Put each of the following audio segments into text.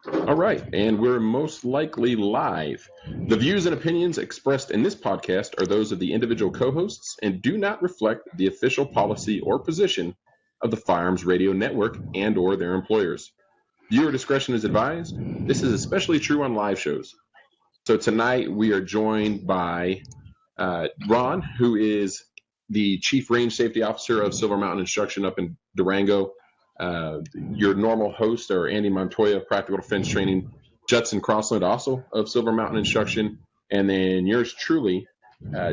All right, and we're most likely live. The views and opinions expressed in this podcast are those of the individual co-hosts and do not reflect the official policy or position of the Firearms Radio Network and or their employers. Viewer discretion is advised. This is especially true on live shows. So tonight we are joined by Ron, who is the Chief Range Safety Officer of Silver Mountain Instruction up in Durango. Your normal host are Andy Montoya of Practical Defense Training, Judson Crossland, also of Silver Mountain Instruction, and then yours truly,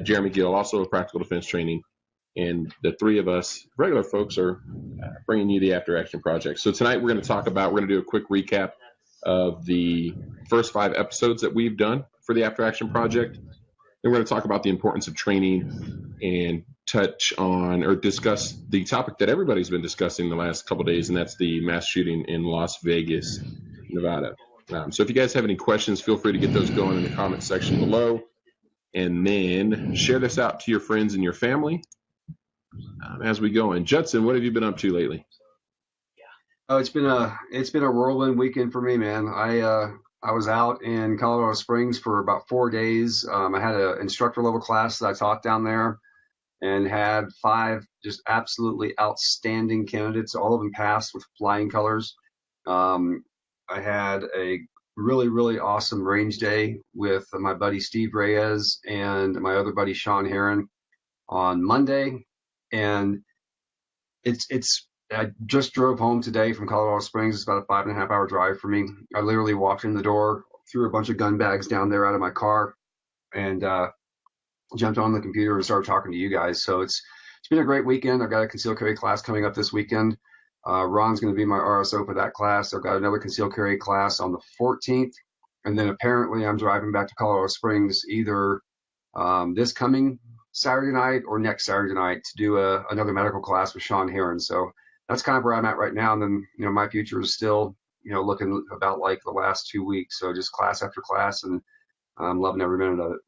Jeremy Gill, also of Practical Defense Training. And the three of us, regular folks, are bringing you the After Action Project. So tonight we're going to do a quick recap of the first 5 episodes that we've done for the After Action Project. Then we're going to talk about the importance of training and touch on or discuss the topic that everybody's been discussing the last couple of days, and that's the mass shooting in Las Vegas, Nevada. So if you guys have any questions, feel free to get those going in the comment section below, and then share this out to your friends and your family as we go. And Judson, what have you been up to lately? Oh, it's been a whirlwind weekend for me, man. I was out in Colorado Springs for about 4 days. I had an instructor level class that I taught down there and had 5 just absolutely outstanding candidates. All of them passed with flying colors. I had a really, really awesome range day with my buddy Steve Reyes and my other buddy Sean Heron on Monday. And I just drove home today from Colorado Springs. It's about a 5.5 hour drive for me. I literally walked in the door, threw a bunch of gun bags down there out of my car, and jumped on the computer and started talking to you guys. So it's been a great weekend. I've got a concealed carry class coming up this weekend. Ron's going to be my RSO for that class. I've got another concealed carry class on the 14th. And then apparently I'm driving back to Colorado Springs either this coming Saturday night or next Saturday night to do another medical class with Sean Heron. So that's kind of where I'm at right now. And then, my future is still, looking about like the last 2 weeks. So just class after class, and I'm loving every minute of it.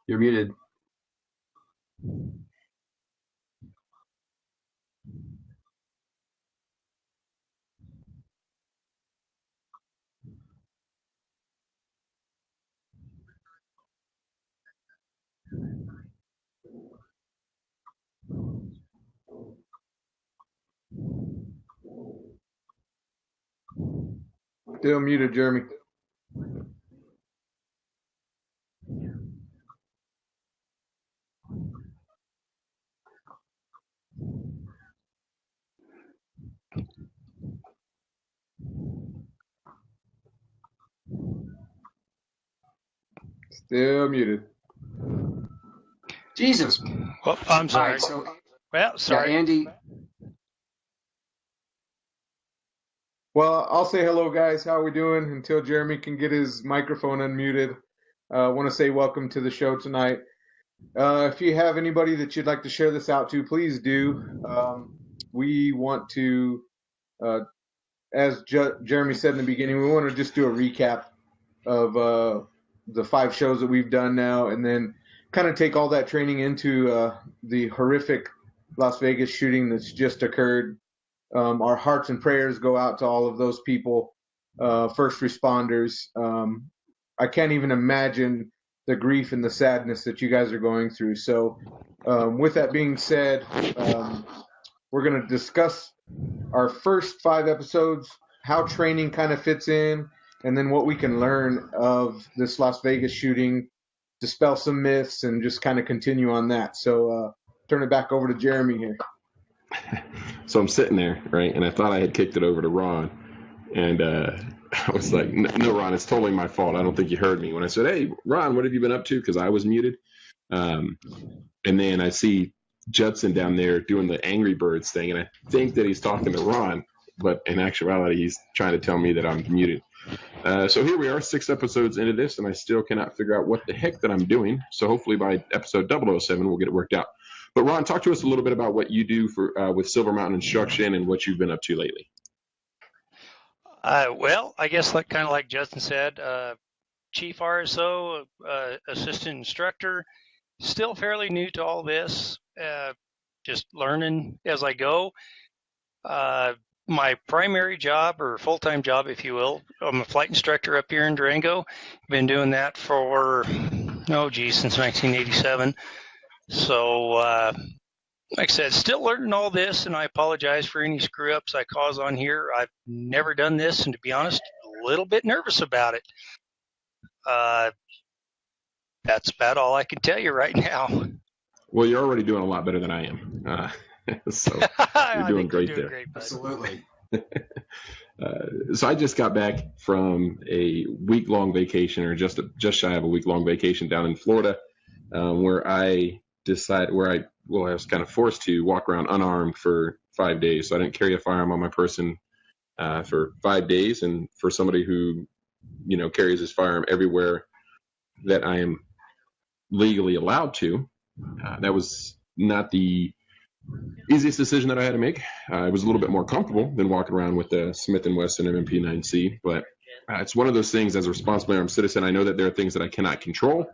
You're muted. Still muted, Jeremy. Still muted. Jesus. Well, I'm sorry. Right, so, sorry. Yeah, Andy. Well, I'll say hello, guys. How are we doing? Until Jeremy can get his microphone unmuted. I want to say welcome to the show tonight. If you have anybody that you'd like to share this out to, please do. We want to, as Jeremy said in the beginning, we want to just do a recap of the 5 shows that we've done now, and then kind of take all that training into the horrific Las Vegas shooting that's just occurred. Our hearts and prayers go out to all of those people, first responders. I can't even imagine the grief and the sadness that you guys are going through. So with that being said, we're going to discuss our first 5 episodes, how training kind of fits in, and then what we can learn of this Las Vegas shooting, dispel some myths, and just kind of continue on that. So turn it back over to Jeremy here. So I'm sitting there, right, and I thought I had kicked it over to Ron, and I was like, no, Ron, it's totally my fault. I don't think you heard me when I said, hey, Ron, what have you been up to? Because I was muted. And then I see Judson down there doing the Angry Birds thing, and I think that he's talking to Ron, but in actuality, he's trying to tell me that I'm muted. So here we are, 6 episodes into this, and I still cannot figure out what the heck that I'm doing. So hopefully by episode 007, we'll get it worked out. But Ron, talk to us a little bit about what you do for with Silver Mountain Instruction and what you've been up to lately. Well, I guess kind of like Justin said, chief RSO, assistant instructor, still fairly new to all this, just learning as I go. My primary job, or full-time job, if you will, I'm a flight instructor up here in Durango. Been doing that for, since 1987. So, like I said, still learning all this, and I apologize for any screw-ups I cause on here. I've never done this, and to be honest, a little bit nervous about it. That's about all I can tell you right now. Well, you're already doing a lot better than I am. So you're doing great there. Great, Absolutely. So I just got back from a week-long vacation, or just shy of a week-long vacation down in Florida, where I was kind of forced to walk around unarmed for 5 days. So I didn't carry a firearm on my person for 5 days. And for somebody who, carries his firearm everywhere that I am legally allowed to, that was not the easiest decision that I had to make. I was a little bit more comfortable than walking around with the Smith & Wesson M&P 9C, but it's one of those things. As a responsible armed citizen, I know that there are things that I cannot control,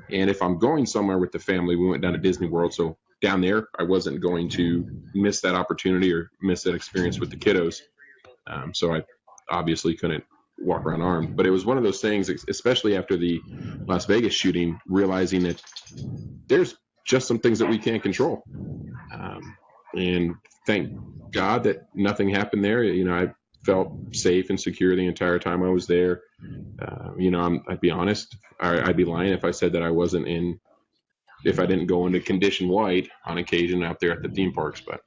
and if I'm going somewhere with the family, we went down to Disney World, so down there I wasn't going to miss that opportunity or miss that experience with the kiddos, so I obviously couldn't walk around armed. But it was one of those things, especially after the Las Vegas shooting, realizing that there's just some things that we can't control. And thank God that nothing happened there. I felt safe and secure the entire time I was there. I'd be honest, I'd be lying if I said that I wasn't if I didn't go into condition white on occasion out there at the theme parks. But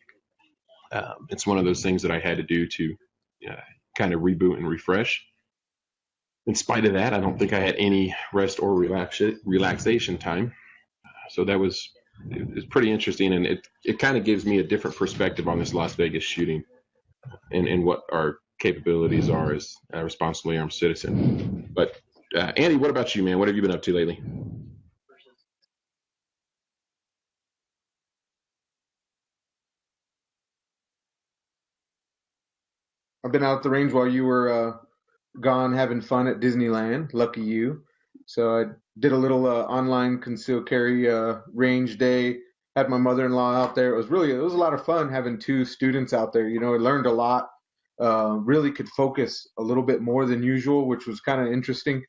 it's one of those things that I had to do to kind of reboot and refresh. In spite of that, I don't think I had any rest or relaxation time. So that was pretty interesting, and it kind of gives me a different perspective on this Las Vegas shooting and what our capabilities are as a responsibly armed citizen. But Andy, what about you, man? What have you been up to lately? I've been out at the range while you were gone having fun at Disneyland. Lucky you. So I did a little online concealed carry range day. Had my mother-in-law out there. It was a lot of fun having two students out there. I learned a lot. Really could focus a little bit more than usual, which was kind of interesting.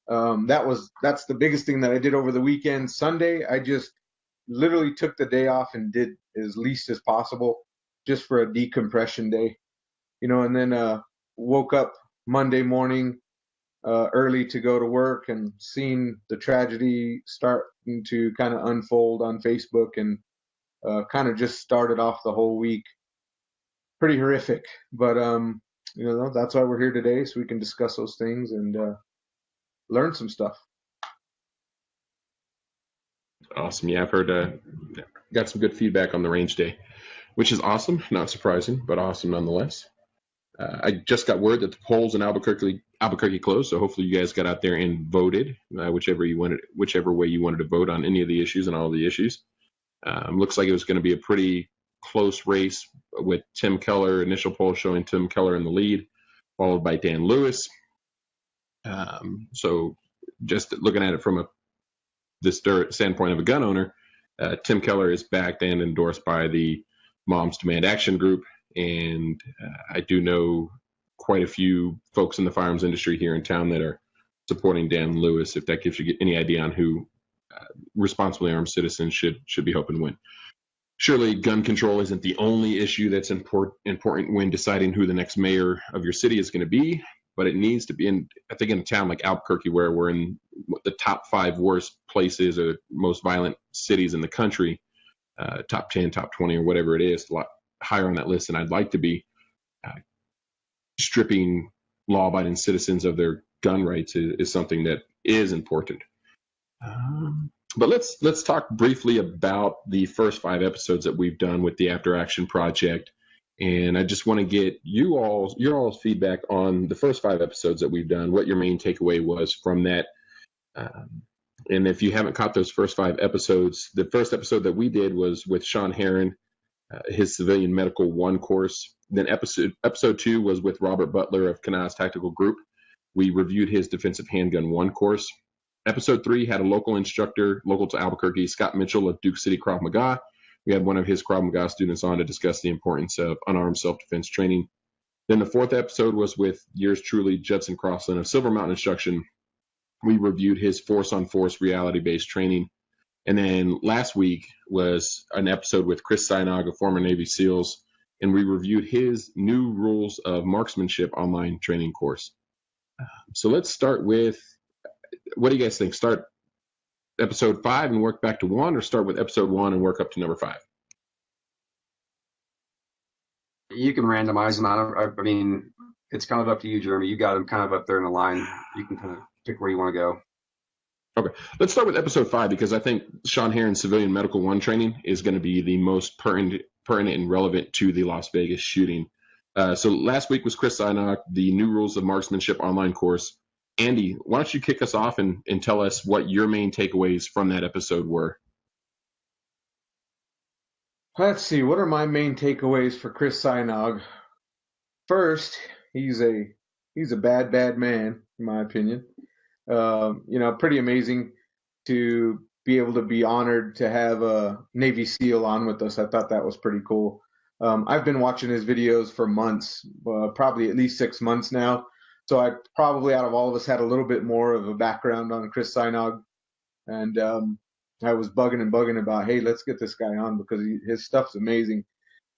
That's the biggest thing that I did over the weekend. Sunday, I just literally took the day off and did as least as possible, just for a decompression day. And then woke up Monday morning early to go to work, and seeing the tragedy starting to kind of unfold on Facebook, and kind of just started off the whole week. Pretty horrific, but that's why we're here today, so we can discuss those things and learn some stuff. Awesome. Yeah, I've heard, got some good feedback on the range day, which is awesome. Not surprising, but awesome nonetheless. I just got word that the polls in Albuquerque closed, so hopefully you guys got out there and voted, whichever way you wanted to vote on any of the issues and all of the issues. Looks like it was going to be a pretty close race with Tim Keller, initial poll showing Tim Keller in the lead, followed by Dan Lewis. So just looking at it from the standpoint of a gun owner, Tim Keller is backed and endorsed by the Moms Demand Action Group. And I do know quite a few folks in the firearms industry here in town that are supporting Dan Lewis, if that gives you any idea on who responsibly armed citizens should be hoping to win. Surely gun control isn't the only issue that's important when deciding who the next mayor of your city is going to be, but it needs to be in a town like Albuquerque, where we're in the top 5 worst places or most violent cities in the country, top 10, top 20, or whatever it is, a lot higher on that list than I'd like to be. Stripping law-abiding citizens of their gun rights is something that is important. But let's talk briefly about the first 5 episodes that we've done with the After Action Project, and I just want to get your all's feedback on the first 5 episodes that we've done. What your main takeaway was from that, and if you haven't caught those first 5 episodes, the first episode that we did was with Sean Heron, his Civilian Medical 1 course. Then episode 2 was with Robert Butler of Canaz Tactical Group. We reviewed his Defensive Handgun 1 course. Episode 3 had a local instructor, local to Albuquerque, Scott Mitchell of Duke City Krav Maga. We had one of his Krav Maga students on to discuss the importance of unarmed self-defense training. Then the 4th episode was with yours truly, Judson Crossland of Silver Mountain Instruction. We reviewed his force-on-force reality-based training. And then last week was an episode with Chris Sinog of former Navy SEALs, and we reviewed his new rules of marksmanship online training course. So let's start with, what do you guys think? Start episode 5 and work back to 1, or start with episode 1 and work up to number 5? You can randomize them out. I mean, it's kind of up to you, Jeremy. You got them kind of up there in the line. You can kind of pick where you want to go. Okay, let's start with episode 5, because I think Sean Heron's Civilian Medical 1 training is going to be the most pertinent and relevant to the Las Vegas shooting. So last week was Chris Sinog, the new rules of marksmanship online course. Andy, why don't you kick us off and tell us what your main takeaways from that episode were? Let's see. What are my main takeaways for Chris Sinog? First, he's a bad man, in my opinion. Pretty amazing to be able to be honored to have a Navy SEAL on with us. I thought that was pretty cool. I've been watching his videos for months, probably at least 6 months now. So I probably, out of all of us, had a little bit more of a background on Chris Sinog. And I was bugging about, hey, let's get this guy on, because his stuff's amazing.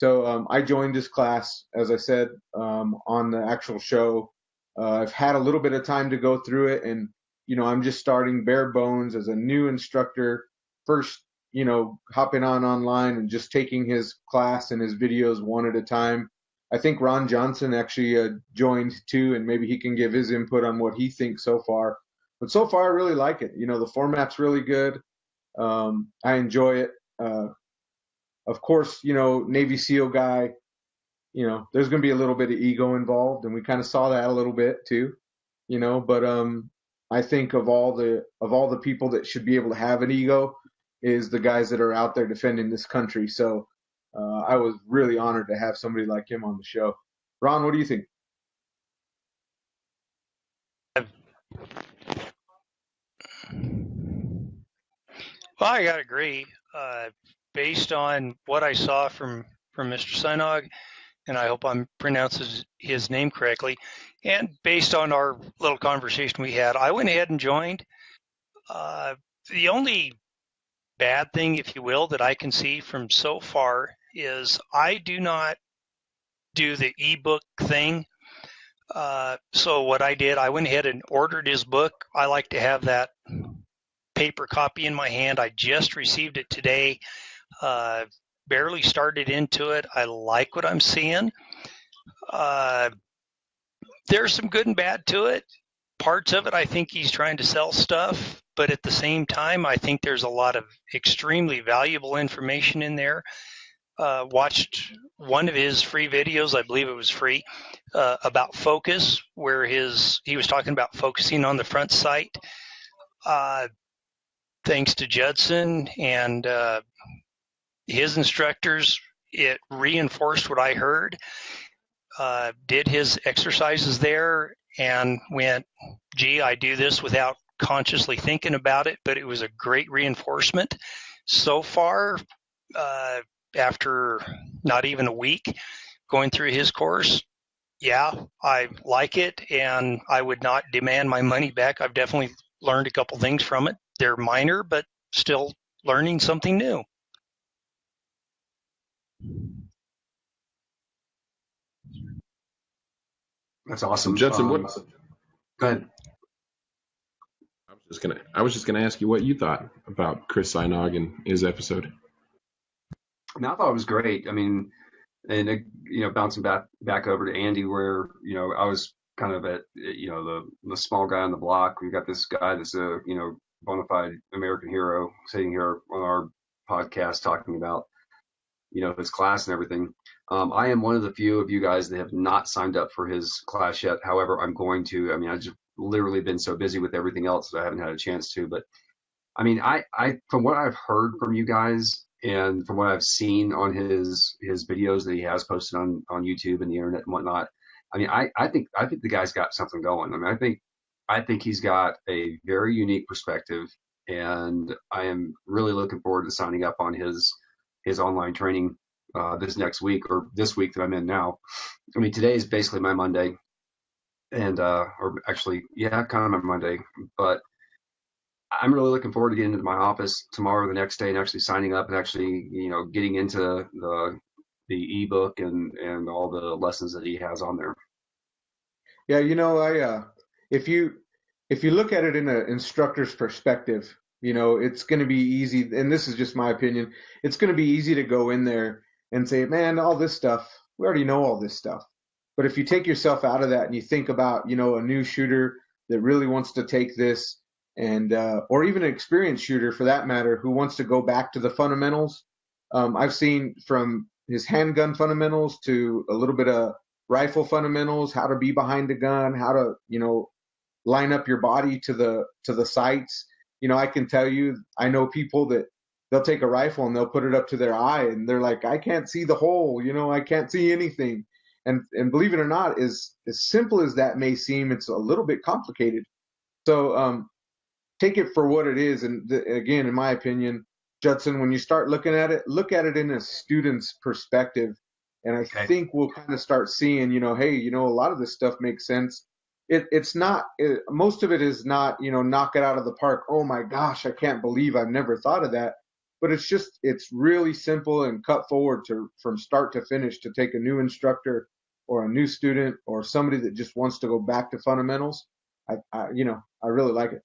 So I joined his class, as I said, on the actual show. I've had a little bit of time to go through it, and I'm just starting bare bones as a new instructor, first, hopping online and just taking his class and his videos one at a time. I think Ron Johnson actually joined too, and maybe he can give his input on what he thinks so far. But so far, I really like it. The format's really good. I enjoy it. Of course, Navy SEAL guy, there's going to be a little bit of ego involved, and we kind of saw that a little bit too, but I think of all the people that should be able to have an ego is the guys that are out there defending this country. So I was really honored to have somebody like him on the show. Ron, what do you think? Well, I gotta agree. Based on what I saw from Mr. Sinog, and I hope I'm pronouncing his name correctly, and based on our little conversation we had, I went ahead and joined. The only bad thing, if you will, that I can see from so far is I do not do the ebook thing. So what I did, I went ahead and ordered his book. I like to have that paper copy in my hand. I just received it today. Barely started into it. I like what I'm seeing. There's some good and bad to it. Parts of it, I think he's trying to sell stuff, but at the same time, I think there's a lot of extremely valuable information in there. Watched one of his free videos, I believe it was free, about focus, where he was talking about focusing on the front sight. Thanks to Judson and his instructors, it reinforced what I heard. Did his exercises there and went, gee, I do this without consciously thinking about it, but it was a great reinforcement. So far, after not even a week going through his course, yeah, I like it, and I would not demand my money back. I've definitely learned a couple things from it. They're minor, but still learning something new. That's awesome. Judson, what? Go ahead. I was just gonna ask you what you thought about Chris Sinog and his episode. I thought it was great. I mean, and bouncing back over to Andy, where I was kind of at the small guy on the block. We've got this guy that's a bona fide American hero sitting here on our podcast talking about his class and everything. I am one of the few of you guys that have not signed up for his class yet. However, I'm going to. I mean, I've just literally been so busy with everything else that I haven't had a chance to. But I mean, I from what I've heard from you guys and from what I've seen on his videos that he has posted on YouTube and the internet and whatnot, I mean, I think the guy's got something going. I mean, I think I think he's got a very unique perspective, and I am really looking forward to signing up on his online training this next week, or this week that I'm in now. I mean, today is basically my Monday, and or actually, yeah, kind of my Monday, but I'm really looking forward to getting into my office tomorrow or the next day and actually signing up and actually, getting into the ebook and all the lessons that he has on there. Yeah, if you look at it in an instructor's perspective, it's going to be easy, and this is just my opinion. It's going to be easy to go in there and say, "Man, all this stuff, we already know all this stuff." But if you take yourself out of that and you think about, a new shooter that really wants to take this, and or even an experienced shooter for that matter, who wants to go back to the fundamentals. I've seen from his handgun fundamentals to a little bit of rifle fundamentals, how to be behind the gun, how to, line up your body to the sights. I can tell you, I know people that they'll take a rifle and they'll put it up to their eye and they're like, I can't see the hole, I can't see anything. And believe it or not, as simple as that may seem, it's a little bit complicated. So take it for what it is. And again, in my opinion, Judson, when you start looking at it, look at it in a student's perspective. And I think we'll kind of start seeing, hey, a lot of this stuff makes sense. It's not, most of it is not, knock it out of the park. Oh my gosh, I can't believe I've never thought of that. But it's really simple and cut forward from start to finish to take a new instructor or a new student or somebody that just wants to go back to fundamentals. I really like it.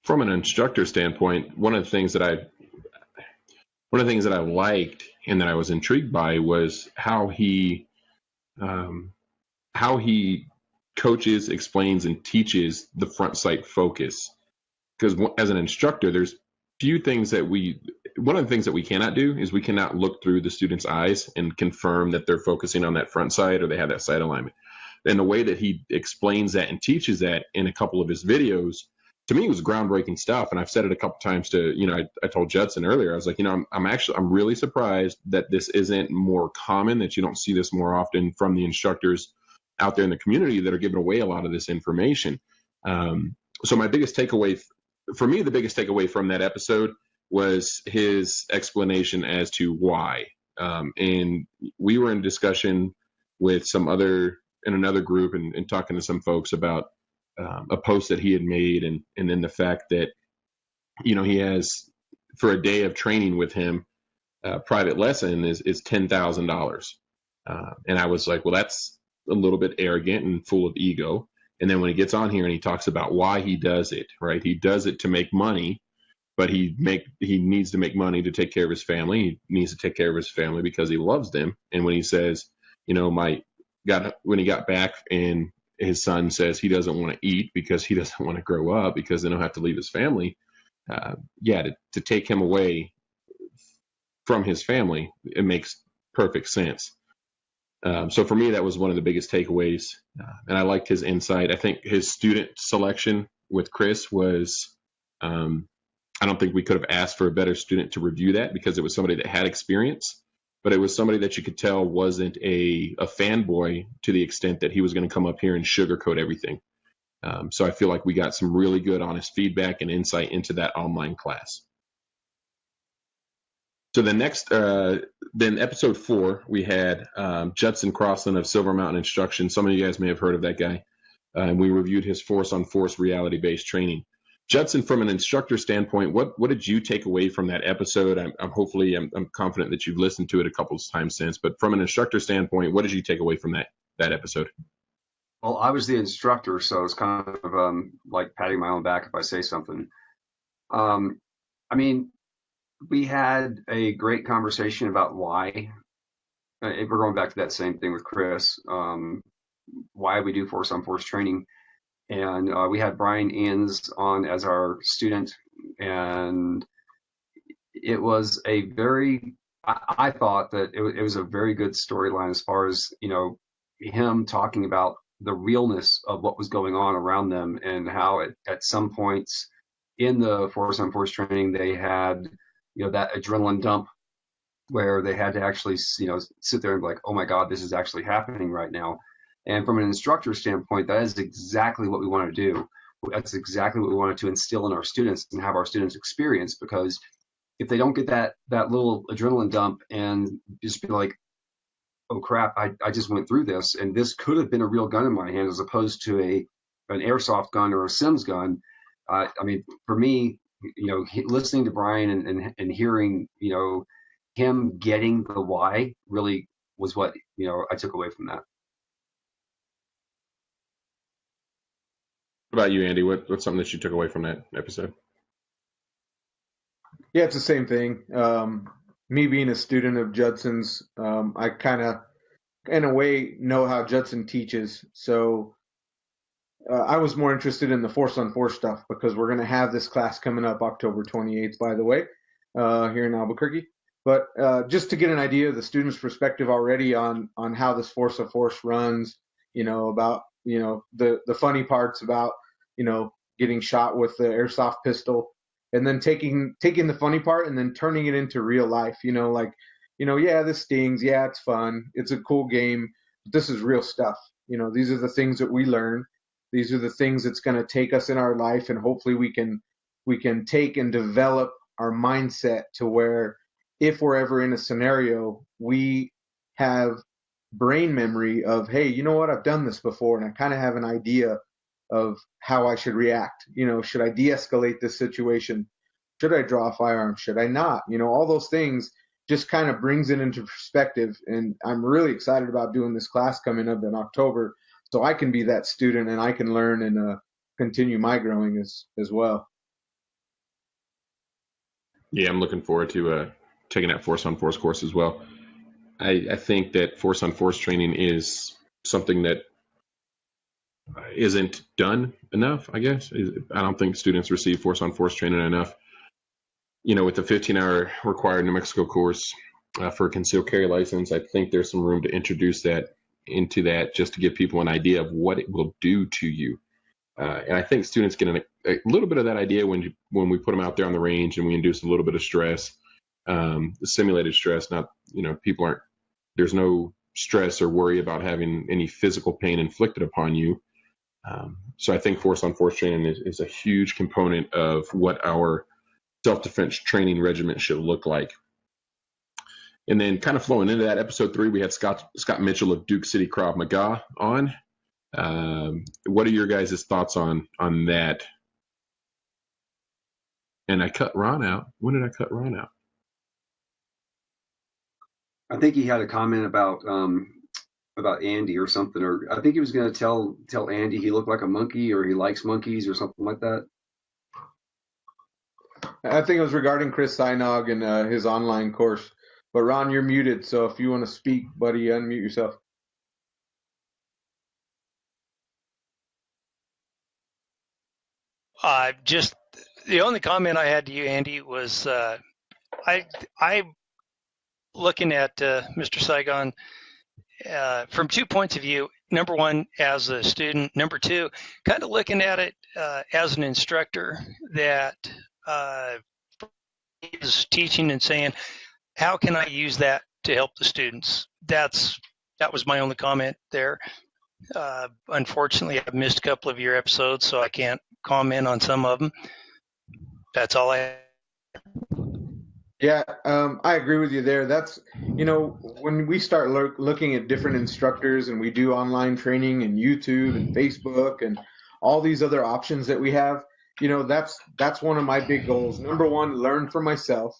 From an instructor standpoint, one of the things that I liked and that I was intrigued by was how he coaches, explains, and teaches the front sight focus. Because as an instructor, there's few things that one of the things that we cannot do is we cannot look through the student's eyes and confirm that they're focusing on that front sight or they have that sight alignment. And the way that he explains that and teaches that in a couple of his videos, to me, it was groundbreaking stuff. And I've said it a couple times to, I told Judson earlier, I was like, I'm really surprised that this isn't more common, that you don't see this more often from the instructors out there in the community that are giving away a lot of this information. So my biggest takeaway, for me, the biggest takeaway from that episode was his explanation as to why. And we were in discussion with in another group and talking to some folks about a post that he had made, and then the fact that, he has, for a day of training with him, private lesson is $10,000. And I was like, well, that's a little bit arrogant and full of ego. And then when he gets on here and he talks about why he does it, right? He does it to make money, but he needs to make money to take care of his family. He needs to take care of his family because he loves them. And when he says, when he got back and his son says he doesn't want to eat because he doesn't want to grow up because then he'll have to leave his family. To take him away from his family, it makes perfect sense. So for me, that was one of the biggest takeaways. And I liked his insight. I think his student selection with Chris was, I don't think we could have asked for a better student to review that because it was somebody that had experience, but it was somebody that you could tell wasn't a fanboy to the extent that he was going to come up here and sugarcoat everything. So I feel like we got some really good, honest feedback and insight into that online class. So the next, then episode 4, we had Judson Crossland of Silver Mountain Instruction. Some of you guys may have heard of that guy. And we reviewed his Force on Force reality-based training. Judson, from an instructor standpoint, what did you take away from that episode? I'm confident that you've listened to it a couple of times since, but from an instructor standpoint, what did you take away from that episode? Well, I was the instructor, so it's kind of like patting my own back if I say something. We had a great conversation about why. If we're going back to that same thing with Chris, why we do Force on Force training. And we had Brian Inns on as our student, and it was I thought that it was a very good storyline as far as, him talking about the realness of what was going on around them and how at some points in the Force on Force training, they had, that adrenaline dump where they had to actually, sit there and be like, oh my God, this is actually happening right now. And from an instructor standpoint, that is exactly what we want to do. That's exactly what we wanted to instill in our students and have our students experience, because if they don't get that little adrenaline dump and just be like, oh crap, I just went through this, and this could have been a real gun in my hand as opposed to an airsoft gun or a Sims gun. I mean, for me, listening to Brian and hearing, him getting the why really was what, I took away from that. What about you, Andy? What's something that you took away from that episode? Yeah, it's the same thing. Me being a student of Judson's, I kind of, in a way, know how Judson teaches. So I was more interested in the Force on Force stuff, because we're going to have this class coming up October 28th, by the way, here in Albuquerque. But just to get an idea of the student's perspective already on how this Force on Force runs, about, the funny parts about, getting shot with the airsoft pistol, and then taking the funny part and then turning it into real life, yeah, this stings. Yeah, it's fun. It's a cool game. But this is real stuff. These are the things that we learn. These are the things that's going to take us in our life, and hopefully we can take and develop our mindset to where if we're ever in a scenario, we have brain memory of, hey, you know what, I've done this before, and I kind of have an idea of how I should react. Should I de-escalate this situation? Should I draw a firearm? Should I not? All those things just kind of brings it into perspective. And I'm really excited about doing this class coming up in October, so I can be that student and I can learn and continue my growing as well. Yeah, I'm looking forward to taking that Force on Force course as well. I think that Force on Force training is something that isn't done enough, I guess. I don't think students receive Force on Force training enough. With the 15-hour required New Mexico course for a concealed carry license, I think there's some room to introduce that into that, just to give people an idea of what it will do to you. And I think students get a little bit of that idea when we put them out there on the range and we induce a little bit of stress, simulated stress. Not, there's no stress or worry about having any physical pain inflicted upon you. So I think Force on Force training is a huge component of what our self-defense training regimen should look like. And then kind of flowing into that, episode 3, we had Scott Mitchell of Duke City Krav Maga on. What are your guys' thoughts on that? And I cut Ron out. When did I cut Ron out? I think he had a comment about Andy or something, or I think he was going to tell Andy he looked like a monkey, or he likes monkeys or something like that. I think it was regarding Chris Sinog and his online course. But Ron, you're muted, so if you want to speak, buddy, unmute yourself. Just the only comment I had to you, Andy, was I looking at Mr. Saigon from 2 points of view. Number one, as a student. Number two, kind of looking at it as an instructor that is teaching and saying, how can I use that to help the students? That was my only comment there. Unfortunately, I've missed a couple of your episodes, so I can't comment on some of them. That's all I have. Yeah, I agree with you there. That's, when we start looking at different instructors and we do online training and YouTube and Facebook and all these other options that we have, that's one of my big goals. Number one, learn for myself.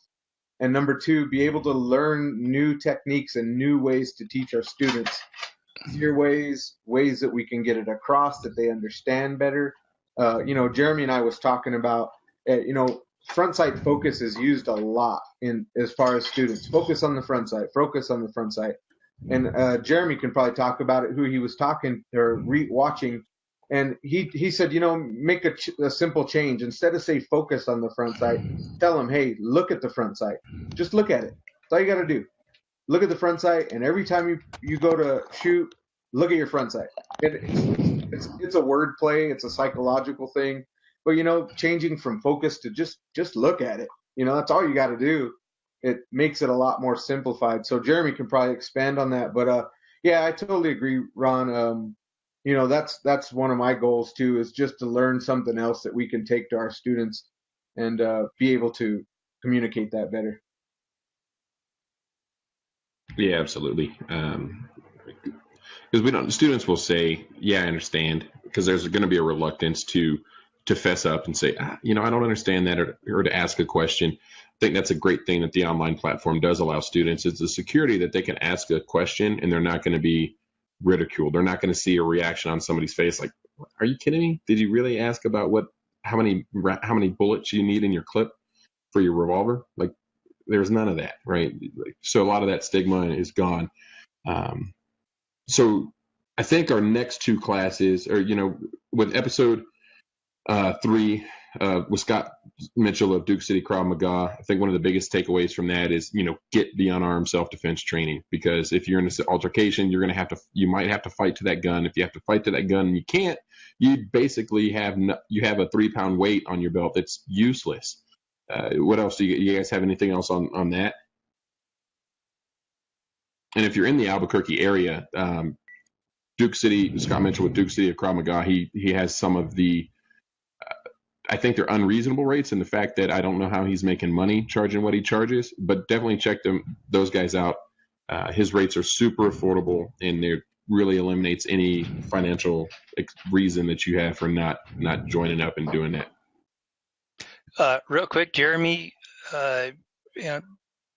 And number two, be able to learn new techniques and new ways to teach our students. Easier ways that we can get it across, that they understand better. Jeremy and I was talking about, front sight focus is used a lot as far as students. Focus on the front sight, focus on the front sight. And Jeremy can probably talk about it, who he was talking or watching. And he said, make a simple change. Instead of say focus on the front sight, tell them, hey, look at the front sight. Just look at it. That's all you got to do. Look at the front sight, and every time you go to shoot, look at your front sight. It's a word play. It's a psychological thing. But, changing from focus to just look at it, that's all you got to do. It makes it a lot more simplified. So Jeremy can probably expand on that. But, yeah, I totally agree, Ron. that's one of my goals too, is just to learn something else that we can take to our students and be able to communicate that better. Yeah, absolutely. Because students will say, "Yeah, I understand," because there's going to be a reluctance to fess up and say, I don't understand that, or to ask a question. I think that's a great thing that the online platform does allow students. It's the security that they can ask a question and they're not going to be ridiculed. They're not going to see a reaction on somebody's face like, "Are you kidding me? Did you really ask about how many bullets you need in your clip for your revolver?" Like, there's none of that, right? So a lot of that stigma is gone. So I think our next two classes, or with episode 3 with Scott Mitchell of Duke City Krav Maga, I think one of the biggest takeaways from that is, get the unarmed self-defense training, because if you're in an altercation, you might have to fight to that gun. If you have to fight to that gun and you can't, you basically have a 3-pound weight on your belt that's useless. What else do you guys have anything else on that? And if you're in the Albuquerque area, Duke City, Scott Mitchell with Duke City of Krav Maga, he has some of the, I think they're unreasonable rates, and the fact that I don't know how he's making money charging what he charges, but definitely check those guys out. His rates are super affordable, and they really eliminates any financial reason that you have for not joining up and doing that. Real quick, Jeremy,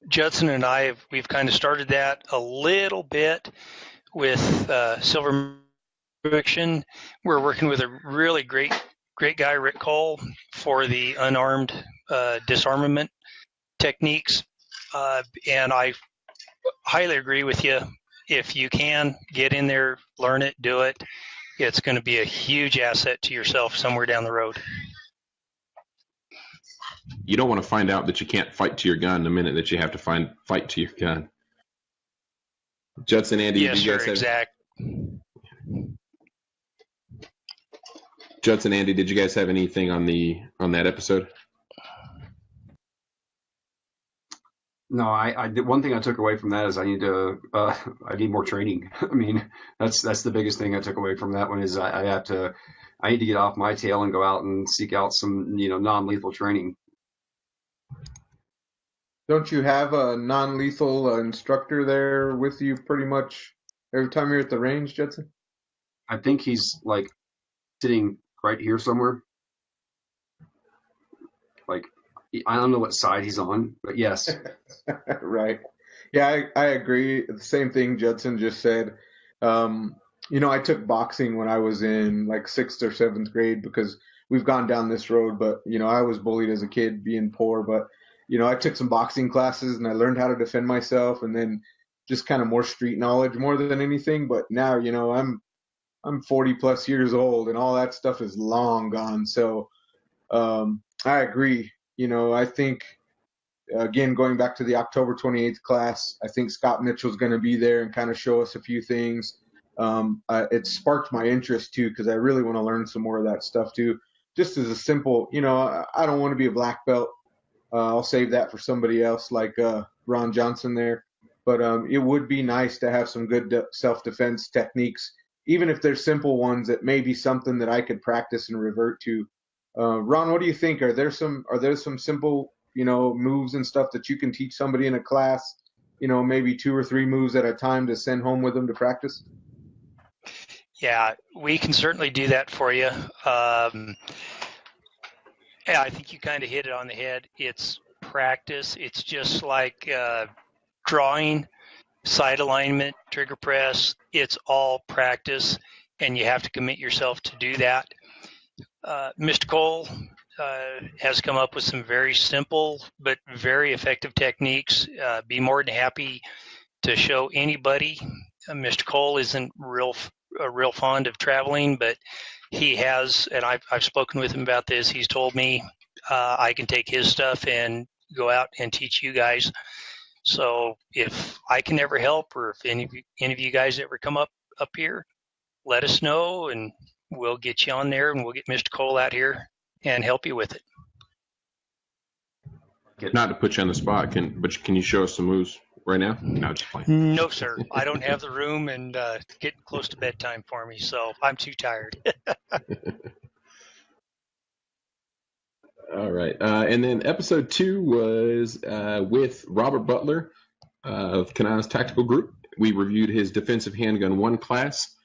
Judson and we've kind of started that a little bit with Silver Fiction. We're working with a really great guy, Rick Cole, for the unarmed disarmament techniques. And I highly agree with you. If you can get in there, learn it, do it, it's going to be a huge asset to yourself somewhere down the road. You don't want to find out that you can't fight to your gun the minute that you have to fight to your gun. Judson, Andy, yes, sir, Judson, Andy, did you guys have anything on that episode? No, I did. One thing I took away from that is I need more training. I mean, that's the biggest thing I took away from that one is I need to get off my tail and go out and seek out some, non-lethal training. Don't you have a non-lethal instructor there with you pretty much every time you're at the range, Judson? I think he's like sitting right here somewhere. Like, I don't know what side he's on, but yes. Right. Yeah, I agree. The same thing Judson just said. I took boxing when I was in like 6th or 7th grade because we've gone down this road, but, I was bullied as a kid being poor, but, I took some boxing classes and I learned how to defend myself, and then just kind of more street knowledge more than anything. But now, I'm 40 plus years old and all that stuff is long gone. So I agree. I think, again, going back to the October 28th class, I think Scott Mitchell's going to be there and kind of show us a few things. It sparked my interest too, because I really want to learn some more of that stuff too. Just as a simple, I don't want to be a black belt. I'll save that for somebody else like Ron Johnson there. But it would be nice to have some good self-defense techniques, even if they're simple ones that may be something that I could practice and revert to. Ron, what do you think? Are there some simple, moves and stuff that you can teach somebody in a class, maybe 2 or 3 moves at a time to send home with them to practice? Yeah, we can certainly do that for you. Yeah, I think you kind of hit it on the head. It's practice. It's just like drawing, sight alignment, trigger press. It's all practice, and you have to commit yourself to do that. Mr. Cole has come up with some very simple but very effective techniques. Be more than happy to show anybody. Mr. Cole isn't real fond of traveling, but he has, and I've spoken with him about this. He's told me I can take his stuff and go out and teach you guys. So if I can ever help, or if any of you guys ever come up here, let us know, and we'll get you on there, and we'll get Mr. Cole out here and help you with it. Not to put you on the spot, but can you show us some moves right now? No, just playing. No, sir. I don't have the room, and it's getting close to bedtime for me, so I'm too tired. All right. And then episode 2 was with Robert Butler of Kanana's Tactical Group. We reviewed his Defensive Handgun 1 class.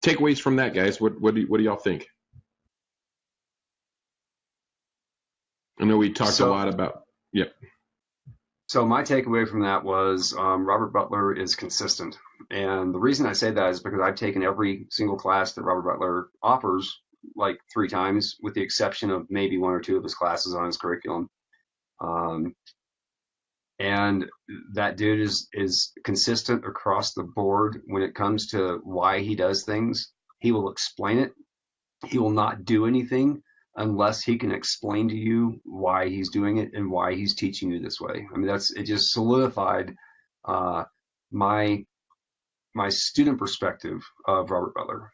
Takeaways from that, guys. What do y'all think? I know we talked a lot about. Yep. So my takeaway from that was Robert Butler is consistent. And the reason I say that is because I've taken every single class that Robert Butler offers like 3 times, with the exception of maybe 1 or 2 of his classes on his curriculum. And that dude is consistent across the board when it comes to why he does things. He will explain it. He will not do anything unless he can explain to you why he's doing it and why he's teaching you this way. I mean, it just solidified my student perspective of Robert Butler.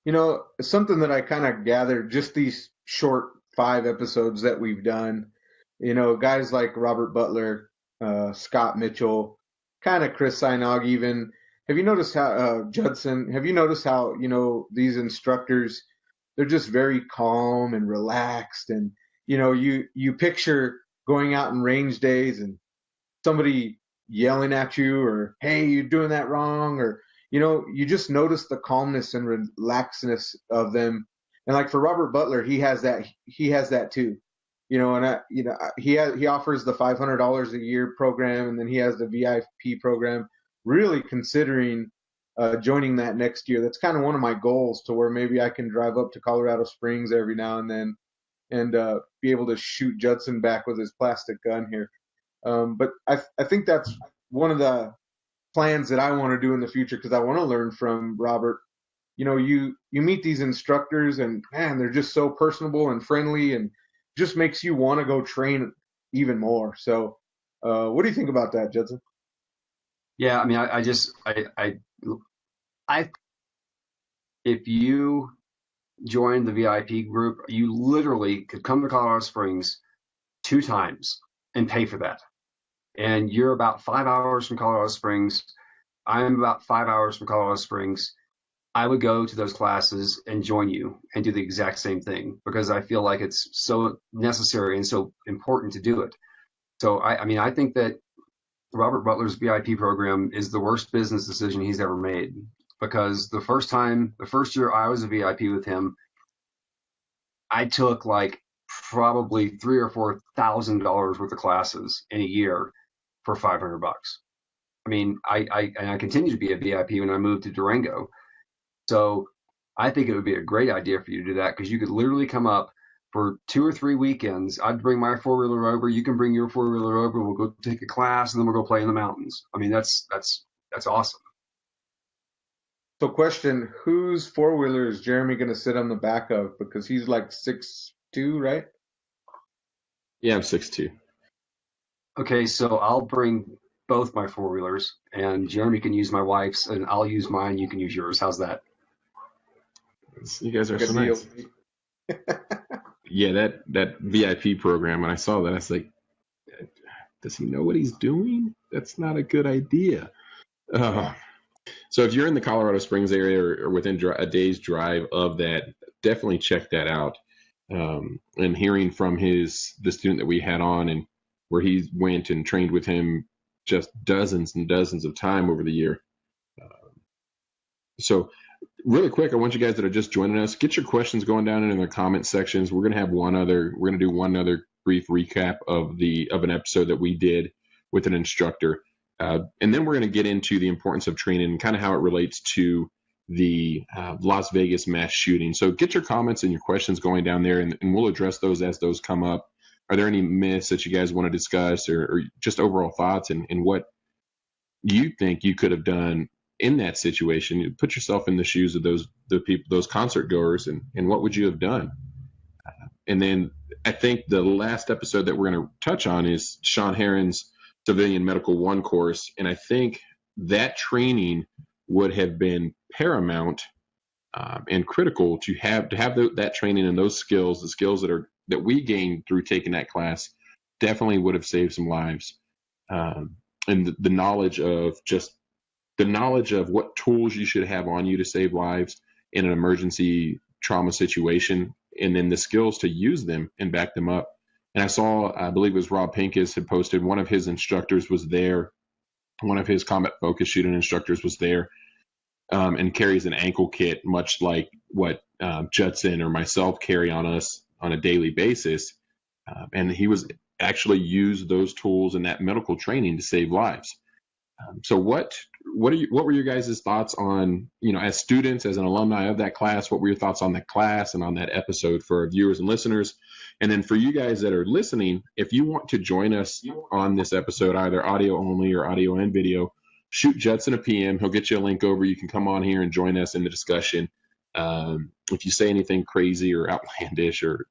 You know, something that I kind of gathered just these short 5 episodes that we've done, you know, guys like Robert Butler, Scott Mitchell, kind of Chris Sinog even. Have you noticed how, Judson, have you noticed how, you know, these instructors, they're just very calm and relaxed. And, you know, you picture going out in range days and somebody yelling at you or, hey, you're doing that wrong, or, you know, you just notice the calmness and relaxedness of them. And like for Robert Butler, he has that too, you know, and he offers the $500 a year program, and then he has the VIP program. Really considering joining that next year. That's kind of one of my goals, to where maybe I can drive up to Colorado Springs every now and then and be able to shoot Judson back with his plastic gun here. But I think that's one of the plans that I want to do in the future, because I want to learn from Robert. You know, you meet these instructors and, man, they're just so personable and friendly, and just makes you want to go train even more. So what do you think about that, Judson? Yeah, I mean, I if you join the VIP group, you literally could come to Colorado Springs 2 times and pay for that. And you're about 5 hours from Colorado Springs. I'm about 5 hours from Colorado Springs. I would go to those classes and join you and do the exact same thing, because I feel like it's so necessary and so important to do it. So I mean, I think that Robert Butler's VIP program is the worst business decision he's ever made, because the first year I was a VIP with him, I took like probably $3,000 or $4,000 worth of classes in a year for $500. I mean, I continue to be a VIP when I moved to Durango. So I think it would be a great idea for you to do that, because you could literally come up for 2 or 3 weekends. I'd bring my 4-wheeler over. You can bring your 4-wheeler over. We'll go take a class, and then we'll go play in the mountains. I mean, that's awesome. So question, whose 4-wheeler is Jeremy going to sit on the back of? Because he's like 6'2", right? Yeah, I'm 6'2". Okay, so I'll bring both my 4-wheelers, and Jeremy can use my wife's, and I'll use mine. You can use yours. How's that? You guys are so nice. Yeah, that VIP program, when I saw that, I was like, does he know what he's doing? That's not a good idea. So if you're in the Colorado Springs area or within a day's drive of that, definitely check that out. And hearing from the student that we had on, and where he went and trained with him just dozens and dozens of time over the year. So really quick, I want you guys that are just joining us, get your questions going down in the comment sections. We're going to do one other brief recap of an episode that we did with an instructor. And then we're going to get into the importance of training and kind of how it relates to the Las Vegas mass shooting. So get your comments and your questions going down there, and we'll address those as those come up. Are there any myths that you guys want to discuss, or just overall thoughts and what you think you could have done in that situation? You put yourself in the shoes of those concert goers, and what would you have done? And then I think the last episode that we're going to touch on is Sean Heron's Civilian Medical 1 course, and I think that training would have been paramount and critical to have that training and those skills, the skills that we gained through taking that class, definitely would have saved some lives. And the knowledge of what tools you should have on you to save lives in an emergency trauma situation, and then the skills to use them and back them up. And I believe it was Rob Pincus had posted, one of his instructors was there. One of his combat focus shooting instructors was there, and carries an ankle kit, much like what Judson or myself carry on us on a daily basis. And he was actually used those tools in that medical training to save lives. So what were your guys' thoughts on, as students, as an alumni of that class, what were your thoughts on that class and on that episode for our viewers and listeners? And then for you guys that are listening, if you want to join us on this episode, either audio only or audio and video, shoot Judson a PM. He'll get you a link over. You can come on here and join us in the discussion. If you say anything crazy or outlandish or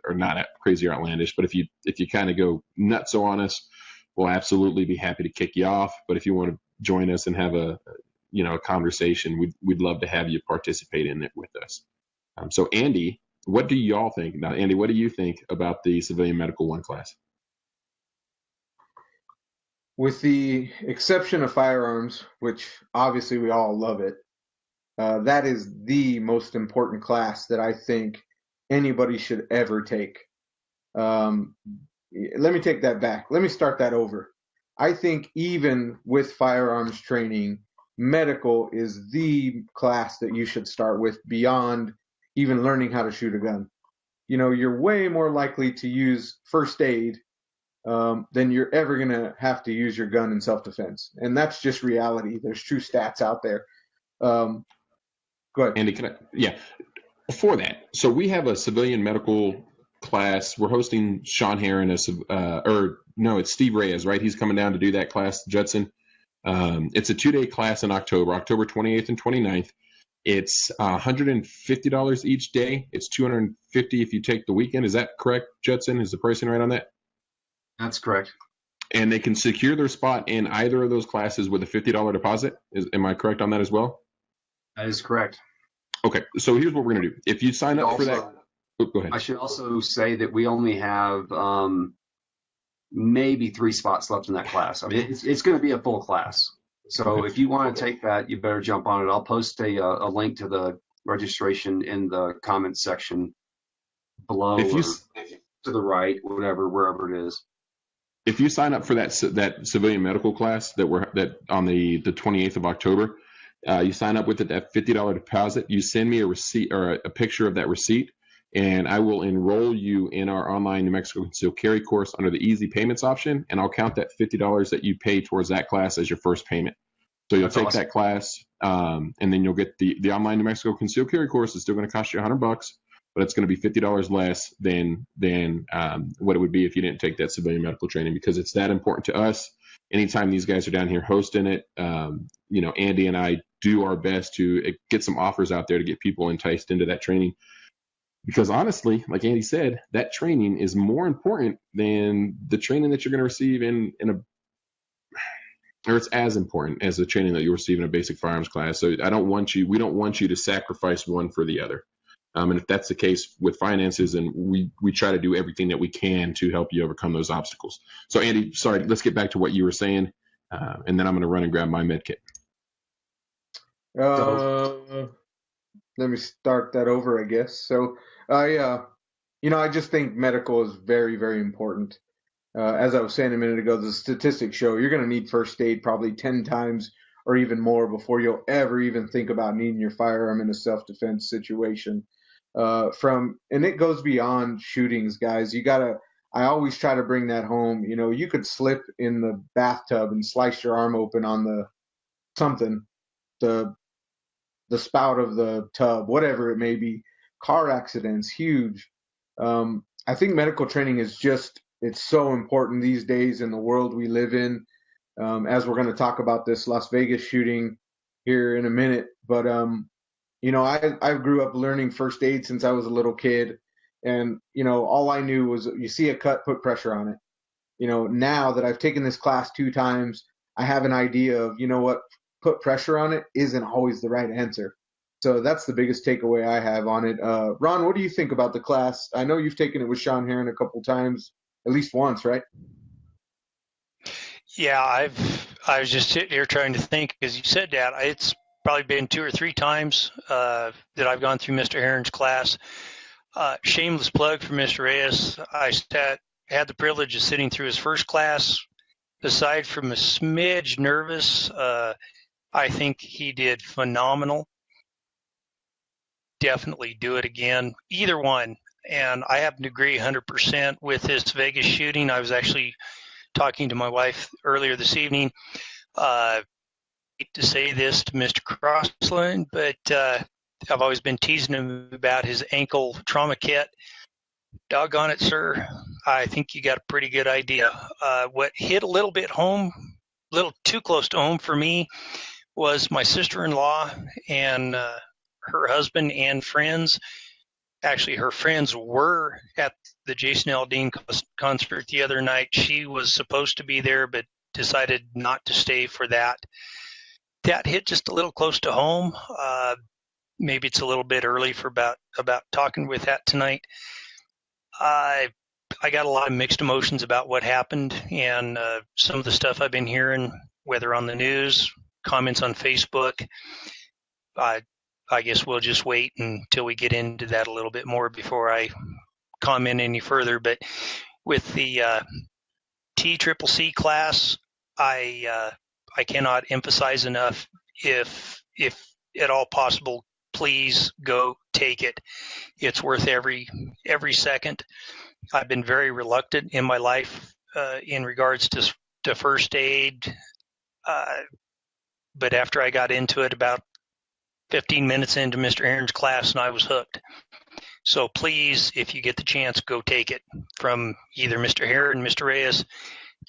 not crazy or outlandish, but if you kind of go nuts on us, we'll absolutely be happy to kick you off. But if you want to join us and have a conversation, we'd love to have you participate in it with us. So Andy, what do y'all think? Now, Andy, what do you think about the Civilian Medical 1 class? With the exception of firearms, which obviously we all love it, that is the most important class that I think anybody should ever take. Let me take that back. Let me start that over. I think even with firearms training, medical is the class that you should start with beyond even learning how to shoot a gun. You're way more likely to use first aid than you're ever going to have to use your gun in self-defense. And that's just reality. There's true stats out there. Go ahead. Andy, before that, so we have a civilian medical class. We're hosting Sean Heron, it's Steve Reyes, right? He's coming down to do that class, Judson. It's a 2-day class in October 28th and 29th. It's $150 each day. It's $250 if you take the weekend. Is that correct, Judson? Is the pricing right on that? That's correct. And they can secure their spot in either of those classes with a $50 deposit. Am I correct on that as well? That is correct. Okay, so here's what we're going to do. If you sign up for that, go ahead. I should also say that we only have maybe 3 spots left in that class. I mean, it's going to be a full class. So if you want to take that, you better jump on it. I'll post a link to the registration in the comments section below, to the right, wherever it is. If you sign up for that civilian medical class that on the 28th of October, you sign up with that $50 deposit. You send me a receipt or a picture of that receipt, and I will enroll you in our online New Mexico concealed carry course under the easy payments option, and I'll count that $50 that you pay towards that class as your first payment. So you'll take that class, and then you'll get the online New Mexico concealed carry course. Is still going to cost you $100, but it's going to be $50 less than what it would be if you didn't take that civilian medical training, because it's that important to us. Anytime these guys are down here hosting it, Andy and I do our best to get some offers out there to get people enticed into that training. Because honestly, like Andy said, that training is more important than the training that you're going to receive or it's as important as the training that you receive in a basic firearms class. So we don't want you to sacrifice one for the other. And if that's the case with finances, and we try to do everything that we can to help you overcome those obstacles. So Andy, sorry, let's get back to what you were saying, and then I'm going to run and grab my med kit. Let me start that over, I guess. So I just think medical is very, very important. As I was saying a minute ago, the statistics show you're going to need first aid probably 10 times or even more before you'll ever even think about needing your firearm in a self-defense situation. And it goes beyond shootings, guys. I always try to bring that home. You could slip in the bathtub and slice your arm open on the spout of the tub, whatever it may be. Car accidents, huge. I think medical training it's so important these days in the world we live in. As we're going to talk about this Las Vegas shooting here in a minute, but I grew up learning first aid since I was a little kid, and all I knew was you see a cut, put pressure on it. Now that I've taken this class 2 times, I have an idea of what put pressure on it isn't always the right answer. So that's the biggest takeaway I have on it. Ron, what do you think about the class? I know you've taken it with Sean Heron a couple times. at least once, right? Yeah, I was just sitting here trying to think, because you said that it's probably been 2 or 3 times that I've gone through Mr. Heron's class. Shameless plug for Mr. Reyes. I had the privilege of sitting through his first class. Aside from a smidge nervous, I think he did phenomenal. Definitely do it again, either one. And I happen to agree 100% with this Vegas shooting. I was actually talking to my wife earlier this evening. I hate to say this to Mr. Crossland, but I've always been teasing him about his ankle trauma kit. Doggone it, sir. I think you got a pretty good idea. What hit a little bit home, a little too close to home for me, was my sister-in-law and her husband and friends. Actually, her friends were at the Jason Aldean concert the other night. She was supposed to be there, but decided not to stay for that. That hit just a little close to home. Maybe it's a little bit early for about talking with that tonight. I got a lot of mixed emotions about what happened, and some of the stuff I've been hearing, whether on the news, comments on Facebook. I guess we'll just wait until we get into that a little bit more before I comment any further. But with the TCCC class, I cannot emphasize enough, if at all possible, please go take it. It's worth every second. I've been very reluctant in my life in regards to first aid, but after I got into it about 15 minutes into Mr. Heron's class, and I was hooked. So please, if you get the chance, go take it from either Mr. Heron, Mr. Reyes.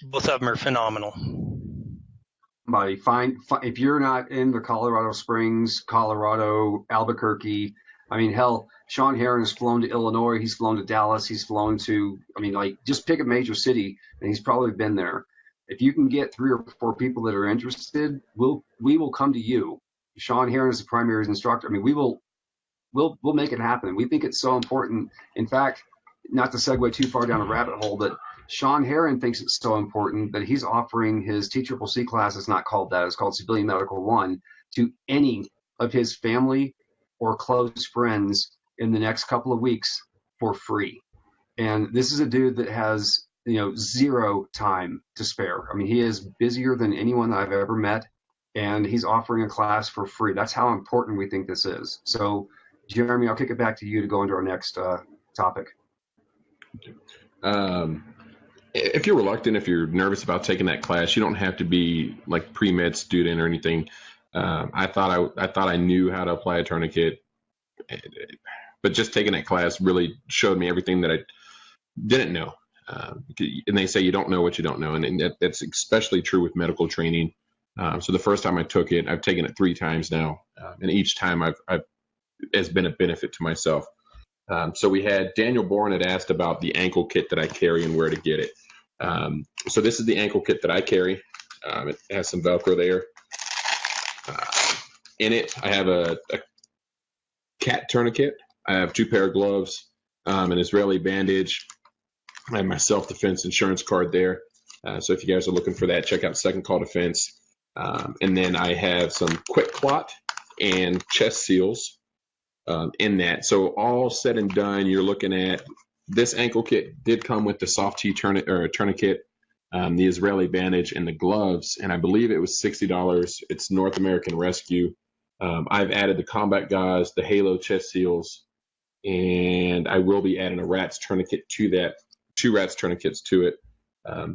Both of them are phenomenal. Buddy, if you're not in the Colorado Springs, Colorado, Albuquerque, I mean, hell, Sean Heron has flown to Illinois, he's flown to Dallas, he's flown to, just pick a major city, and he's probably been there. If you can get 3 or 4 people that are interested, we will come to you. Sean Heron is the primary instructor. I mean, we'll make it happen. We think it's so important. In fact, not to segue too far down a rabbit hole, but Sean Heron thinks it's so important that he's offering his TCCC class. It's not called that. It's called Civilian Medical 1 to any of his family or close friends in the next couple of weeks for free. And this is a dude that has, 0 time to spare. I mean, he is busier than anyone that I've ever met, and he's offering a class for free. That's how important we think this is. So, Jeremy, I'll kick it back to you to go into our next topic. If you're reluctant, if you're nervous about taking that class, you don't have to be like pre-med student or anything. I thought I knew how to apply a tourniquet, but just taking that class really showed me everything that I didn't know. And they say you don't know what you don't know, and that's especially true with medical training. So the first time I took it, I've taken it 3 times now, and each time I've has been a benefit to myself. So we had Daniel Bourne had asked about the ankle kit that I carry and where to get it. So this is the ankle kit that I carry. It has some Velcro there. In it, I have a cat tourniquet. I have 2 pair of gloves, an Israeli bandage. I have my self-defense insurance card there. So if you guys are looking for that, check out Second Call Defense. And then I have some Quick Clot and chest seals in that. So all said and done, you're looking at this ankle kit did come with the soft T tourniquet, the Israeli bandage, and the gloves. And I believe it was $60. It's North American Rescue. I've added the combat gauze, the Halo chest seals, and I will be adding a RATS tourniquet to that, 2 RATS tourniquets to it.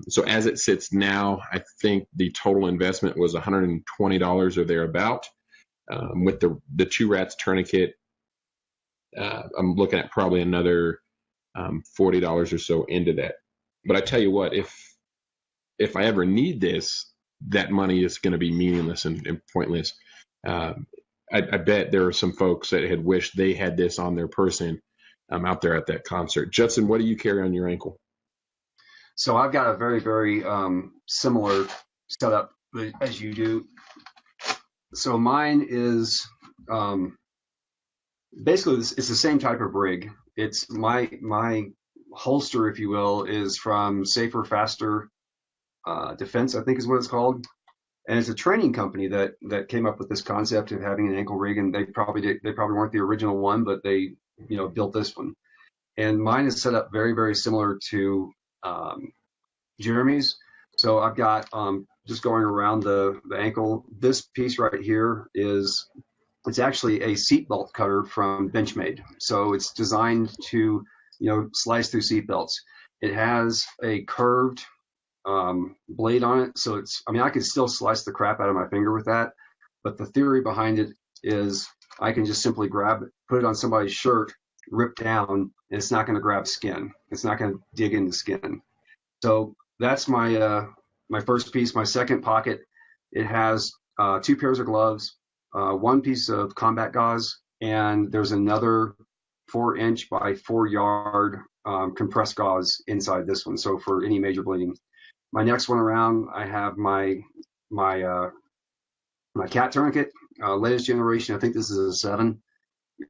So as it sits now, I think the total investment was $120 or thereabout. With the 2 RATS tourniquet, I'm looking at probably another $40 or so into that. But I tell you what, if I ever need this, that money is going to be meaningless and pointless. I bet there are some folks that had wished they had this on their person out there at that concert. Judson, what do you carry on your ankle? So I've got a very, very similar setup as you do. So mine is basically it's the same type of rig. It's my holster, if you will, is from Safer Faster Defense, I think is what it's called. And it's a training company that came up with this concept of having an ankle rig, and they probably weren't the original one, but they built this one. And mine is set up very, very similar to Jeremy's. So I've got just going around the ankle. This piece right here it's actually a seatbelt cutter from Benchmade. So it's designed to slice through seatbelts. It has a curved blade on it, so I could still slice the crap out of my finger with that, but the theory behind it is I can just simply grab it, put it on somebody's shirt, rip down, and it's not going to grab skin. It's not going to dig into skin. So that's my my first piece. My second pocket, it has 2 pairs of gloves, 1 piece of combat gauze, and there's another 4-inch by 4-yard compressed gauze inside this one, so for any major bleeding. My next one around, I have my cat tourniquet, latest generation. I think this is a 7.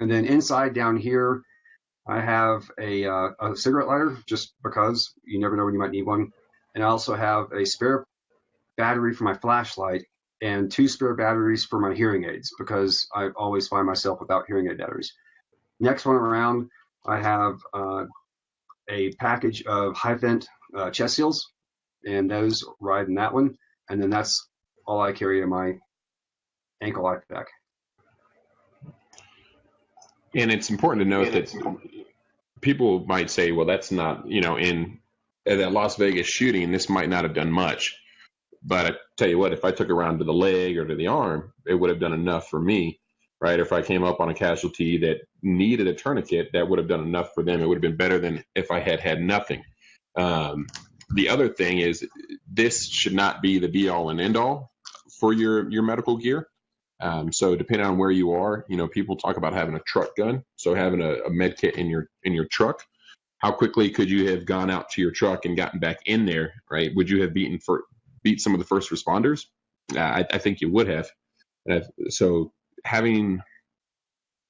And then inside down here, I have a cigarette lighter, just because you never know when you might need one. And I also have a spare battery for my flashlight and 2 spare batteries for my hearing aids, because I always find myself without hearing aid batteries. Next one around, I have a package of high vent chest seals, and those ride in that one. And then that's all I carry in my ankle life pack. And it's important to note that people might say, well, that's not, in that Las Vegas shooting, this might not have done much. But I tell you what, if I took it around to the leg or to the arm, it would have done enough for me, right? If I came up on a casualty that needed a tourniquet, that would have done enough for them. It would have been better than if I had nothing. The other thing is, this should not be the be all and end all for your medical gear. So depending on where you are, people talk about having a truck gun. So having a med kit in your truck, how quickly could you have gone out to your truck and gotten back in there, right? Would you have beat some of the first responders? I think you would have. So having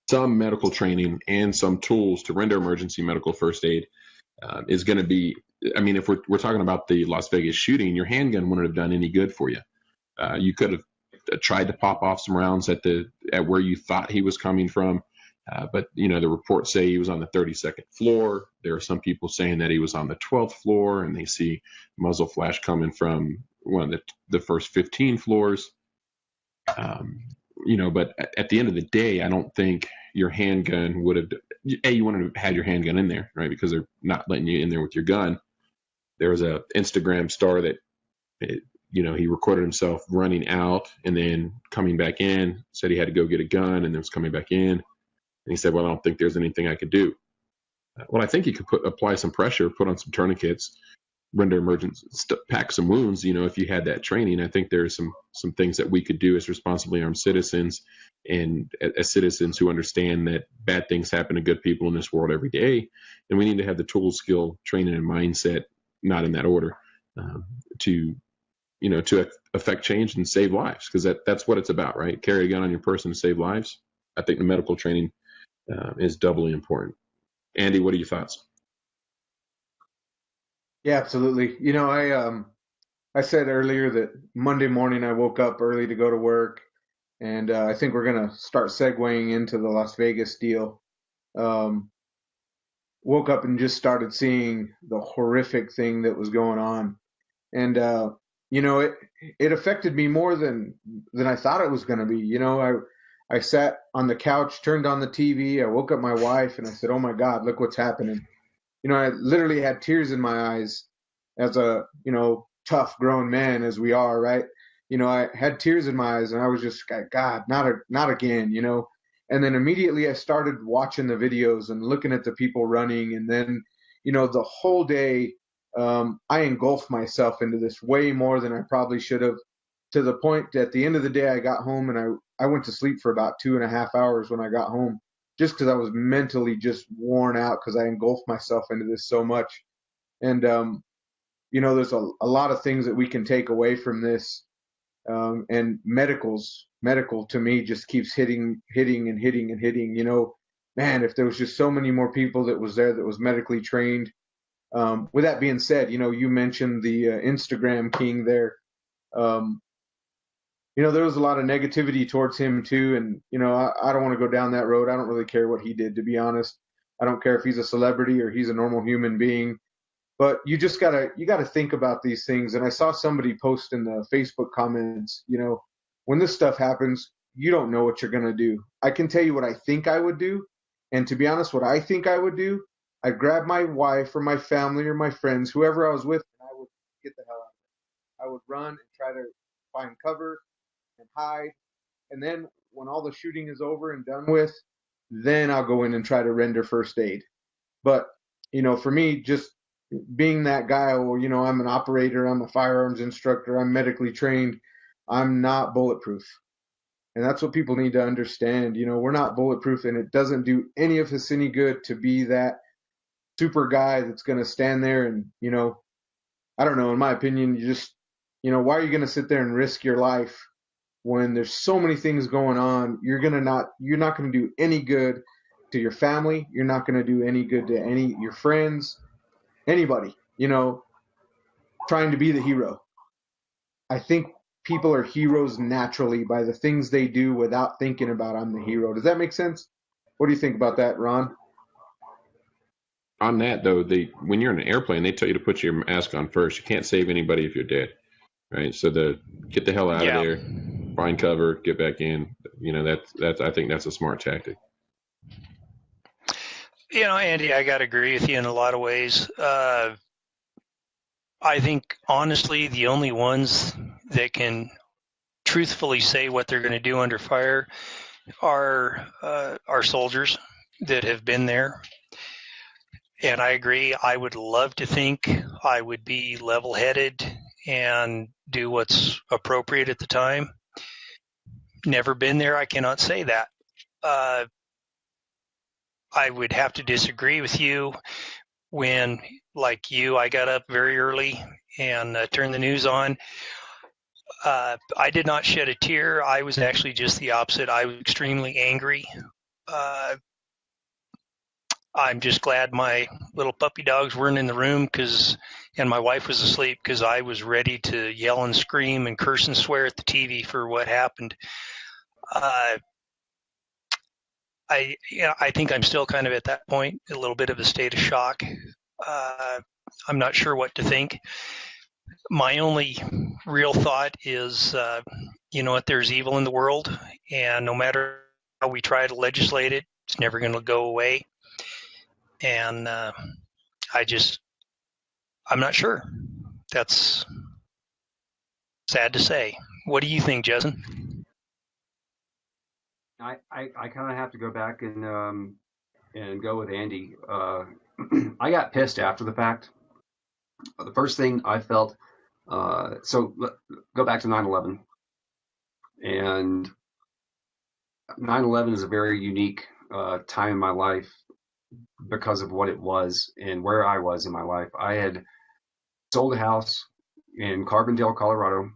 some medical training and some tools to render emergency medical first aid is going to be, if we're talking about the Las Vegas shooting, your handgun wouldn't have done any good for you. You could have tried to pop off some rounds at where you thought he was coming from, but the reports say he was on the 32nd floor. There are some people saying that he was on the 12th floor, and they see muzzle flash coming from one of the first 15 floors. But at the end of the day, I don't think your handgun would have. You wouldn't have had your handgun in there, right? Because they're not letting you in there with your gun. There was a Instagram star that, he recorded himself running out and then coming back in, said he had to go get a gun, and then was coming back in. And he said, well, I don't think there's anything I could do. Well, I think you could apply some pressure, put on some tourniquets, render emergency, pack some wounds. If you had that training, I think there's some things that we could do as responsibly armed citizens, and as citizens who understand that bad things happen to good people in this world every day. And we need to have the tools, skill, training, and mindset, not in that order, to affect change and save lives, because that's what it's about, right? Carry a gun on your person to save lives. I think the medical training is doubly important. Andy, what are your thoughts? Yeah, absolutely. I said earlier that Monday morning I woke up early to go to work, and I think we're going to start segueing into the Las Vegas deal. Woke up and just started seeing the horrific thing that was going on. And, it affected me more than I thought it was going to be. I sat on the couch, turned on the TV. I woke up my wife and I said, oh my God, look what's happening. I literally had tears in my eyes as a, tough grown man as we are, right? I had tears in my eyes, and I was just, God, not again, And then immediately I started watching the videos and looking at the people running. And then, the whole day, I engulfed myself into this way more than I probably should have, to the point that at the end of the day, I got home and I went to sleep for about 2.5 hours when I got home, just because I was mentally just worn out, because I engulfed myself into this so much. And, there's a lot of things that we can take away from this. And medical to me just keeps hitting. Man, if there was just so many more people that was there that was medically trained, With that being said, you mentioned the Instagram king there. There was a lot of negativity towards him too, and I don't want to go down that road. I don't really care what he did, to be honest. I don't care if he's a celebrity or he's a normal human being. But you just gotta think about these things. And I saw somebody post in the Facebook comments, when this stuff happens, you don't know what you're gonna do. I can tell you what I think I would do, and to be honest, what I think I would do, I'd grab my wife or my family or my friends, whoever I was with, and I would get the hell out of there. I would run and try to find cover and hide. And then when all the shooting is over and done with, then I'll go in and try to render first aid. But, for me, just being that guy, I'm an operator, I'm a firearms instructor, I'm medically trained, I'm not bulletproof. And that's what people need to understand. We're not bulletproof, and it doesn't do any of us any good to be that super guy that's going to stand there and, I don't know, in my opinion, why are you going to sit there and risk your life when there's so many things going on? You're not going to do any good to your family. You're not going to do any good to your friends, anybody, trying to be the hero. I think people are heroes naturally by the things they do without thinking about I'm the hero. Does that make sense? What do you think about that, Ron? On that, though, when you're in an airplane, they tell you to put your mask on first. You can't save anybody if you're dead, right? So get the hell out of there, find cover, get back in. That's I think that's a smart tactic. Andy, I got to agree with you in a lot of ways. I think, honestly, the only ones that can truthfully say what they're going to do under fire are our soldiers that have been there. And I agree. I would love to think I would be level-headed and do what's appropriate at the time. Never been there. I cannot say that. I would have to disagree with you when, like you, I got up very early and turned the news on. I did not shed a tear. I was actually just the opposite. I was extremely angry. I'm just glad my little puppy dogs weren't in the room and my wife was asleep, because I was ready to yell and scream and curse and swear at the TV for what happened. I think I'm still kind of at that point, a little bit of a state of shock. I'm not sure what to think. My only real thought is, there's evil in the world, and no matter how we try to legislate it, it's never going to go away. And I'm not sure. That's sad to say. What do you think, Jason? I kind of have to go back and go with Andy. I got pissed after the fact. The first thing I felt, so go back to 9/11, and 9/11 is a very unique time in my life because of what it was and where I was in my life. I had sold a house in Carbondale, Colorado,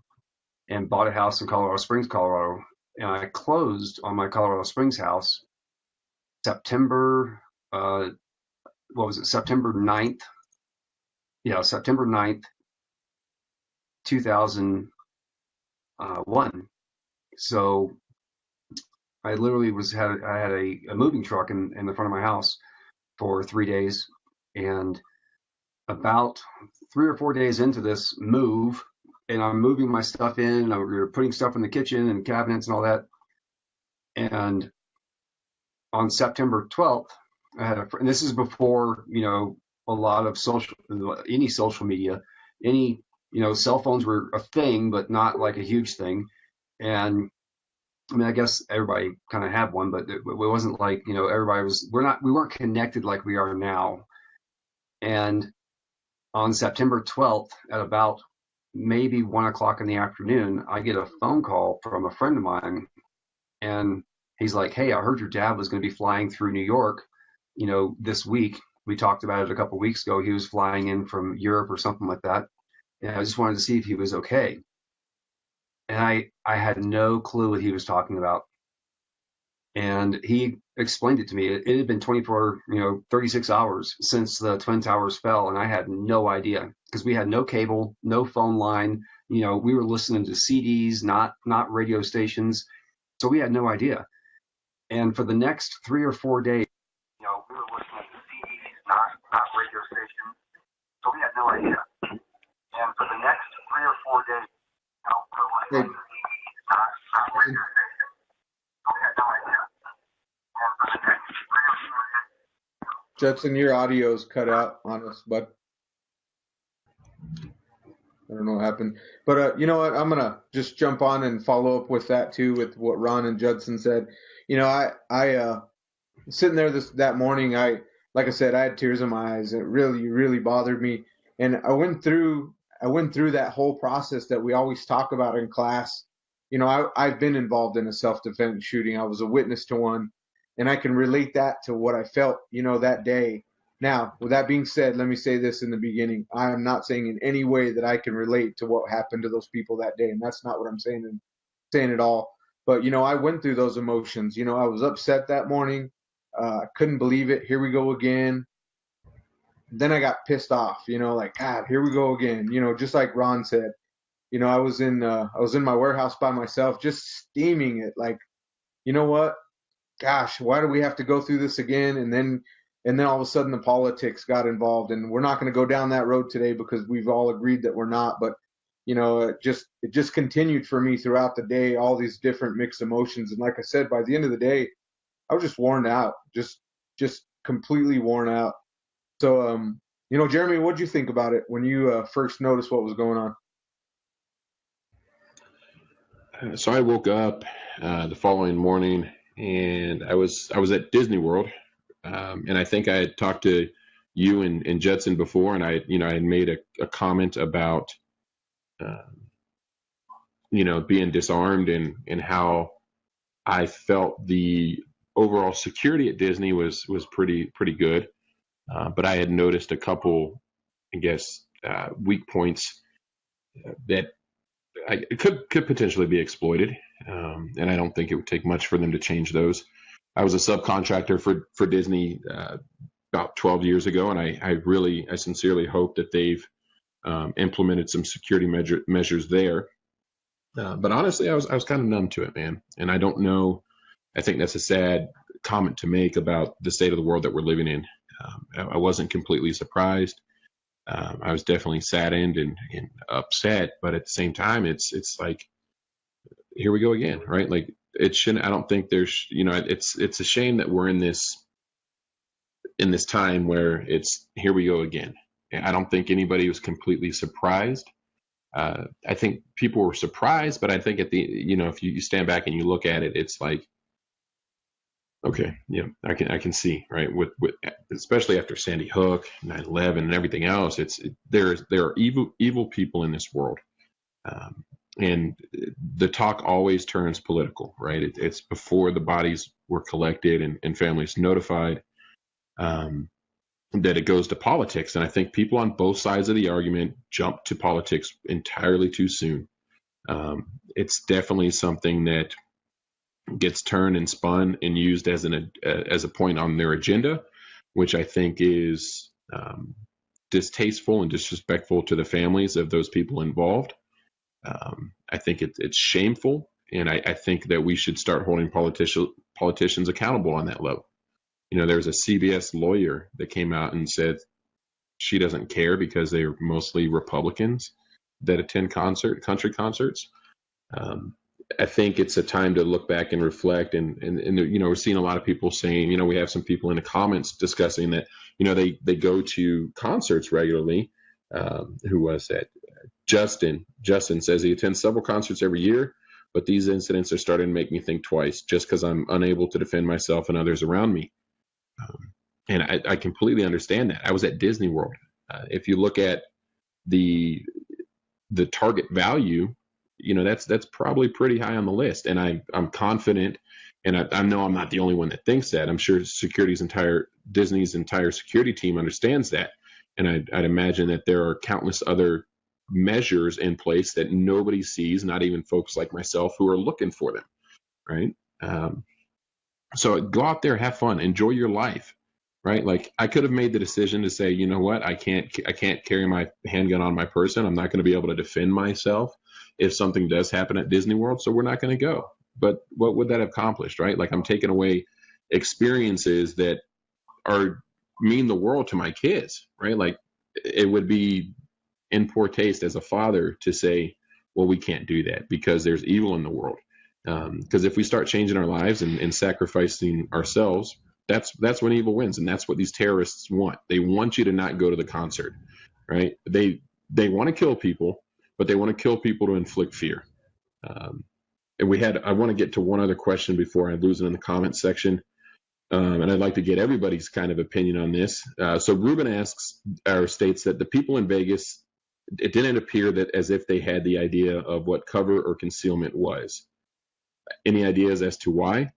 and bought a house in Colorado Springs, Colorado. And I closed on my Colorado Springs house September 9th? Yeah, September 9th, 2001. So I literally I had a moving truck in the front of my house for 3 days. And about 3 or 4 days into this move, and I'm moving my stuff in, and we were putting stuff in the kitchen and cabinets and all that. And on September 12th, I had and this is before, a lot of any social media, cell phones were a thing, but not like a huge thing. And I mean, I guess everybody kind of had one, but it wasn't like, everybody we weren't connected like we are now. And on September 12th at about maybe 1 o'clock in the afternoon, I get a phone call from a friend of mine, and he's like, "Hey, I heard your dad was going to be flying through New York, this week. We talked about it a couple of weeks ago. He was flying in from Europe or something like that. And I just wanted to see if he was okay." And I had no clue what he was talking about. And he explained it to me. It had been 36 hours since the Twin Towers fell, and I had no idea because we had no cable, no phone line. We were listening to CDs, not radio stations, so we had no idea. And for the next 3 or 4 days, we were listening to CDs, not radio stations, so we had no idea. And for the next 3 or 4 days, we were listening to CDs, not radio stations, so we had no idea. Judson, your audio's cut out on us, bud. I don't know what happened. But you know what? I'm going to just jump on and follow up with that too, with what Ron and Judson said. I sitting there that morning, like I said, I had tears in my eyes. It really, really bothered me. And I went through that whole process that we always talk about in class. I've been involved in a self-defense shooting. I was a witness to one, and I can relate that to what I felt, that day. Now, with that being said, let me say this in the beginning. I am not saying in any way that I can relate to what happened to those people that day, and that's not what I'm saying at all. But, I went through those emotions. I was upset that morning. Couldn't believe it. Here we go again. Then I got pissed off, like, God, here we go again. Just like Ron said, I was in my warehouse by myself, just steaming it. Like, you know what? Gosh, why do we have to go through this again? And then all of a sudden the politics got involved, and we're not going to go down that road today because we've all agreed that we're not. But, it just continued for me throughout the day, all these different mixed emotions. And like I said, by the end of the day, I was just worn out, just completely worn out. So, Jeremy, what did you think about it when you first noticed what was going on? So I woke up the following morning, and I was at Disney World, and I think I had talked to you and Judson before, and I had made a comment about being disarmed and how I felt the overall security at Disney was pretty good, but I had noticed a couple, I guess, weak points that could potentially be exploited, and I don't think it would take much for them to change those. I was a subcontractor for Disney about 12 years ago, and I sincerely hope that they've implemented some security measures there. But honestly, I was kind of numb to it, man. And I don't know. I think that's a sad comment to make about the state of the world that we're living in. I wasn't completely surprised. I was definitely saddened and upset, but at the same time, it's like, here we go again, right? Like, it shouldn't. I don't think there's, it's a shame that we're in this time where it's here we go again. I don't think anybody was completely surprised. I think people were surprised, but I think at the, if you stand back and you look at it, it's like, okay, I can see, right, with especially after Sandy Hook, 9/11, and everything else. There are evil people in this world, and the talk always turns political, right? It's before the bodies were collected and families notified, that it goes to politics. And I think people on both sides of the argument jump to politics entirely too soon. It's definitely something that gets turned and spun and used as a point on their agenda, which I think is distasteful and disrespectful to the families of those people involved. I think it's shameful, and I think that we should start holding politicians accountable on that level. There's a CBS lawyer that came out and said she doesn't care because they're mostly Republicans that attend country concerts. I think it's a time to look back and reflect, and we're seeing a lot of people saying, we have some people in the comments discussing that, they go to concerts regularly. Who was that? Justin says he attends several concerts every year, but these incidents are starting to make me think twice just because I'm unable to defend myself and others around me. And I completely understand that. I was at Disney World. If you look at the target value, that's probably pretty high on the list. And I'm confident, and I know I'm not the only one that thinks that. I'm sure Disney's entire security team understands that. And I'd imagine that there are countless other measures in place that nobody sees, not even folks like myself who are looking for them, right? So go out there, have fun, enjoy your life, right? Like I could have made the decision to say, you know what, I can't carry my handgun on my person. I'm not going to be able to defend myself if something does happen at Disney World, so we're not going to go. But what would that have accomplished, right? Like I'm taking away experiences that mean the world to my kids, right? Like it would be in poor taste as a father to say, well, we can't do that because there's evil in the world. Because if we start changing our lives and sacrificing ourselves, that's when evil wins, and that's what these terrorists want. They want you to not go to the concert, right? They want to kill people, but they want to kill people to inflict fear. And I want to get to one other question before I lose it in the comments section. And I'd like to get everybody's kind of opinion on this. So Ruben asks or states that the people in Vegas, it didn't appear that as if they had the idea of what cover or concealment was. Any ideas as to why?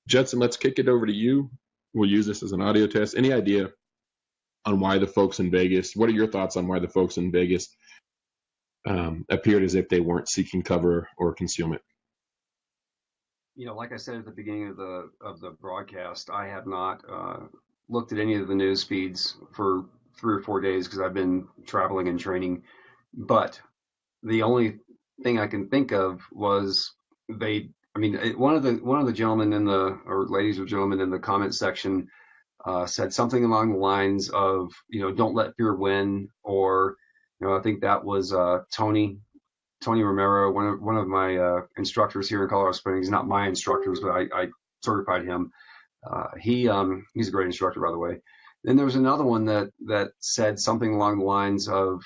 Judson, let's kick it over to you. We'll use this as an audio test. Any idea on why the folks in Vegas, what are your thoughts on why the folks in Vegas appeared as if they weren't seeking cover or concealment? Like I said at the beginning of the broadcast, I have not looked at any of the news feeds for 3 or 4 days because I've been traveling and training. But the only thing I can think of was one of the gentlemen or ladies or gentlemen in the comment section said something along the lines of, don't let fear win, or, I think that was Tony Romero, one of my instructors here in Colorado Springs. Not my instructors, but I certified him. He's a great instructor, by the way. Then there was another one that said something along the lines of,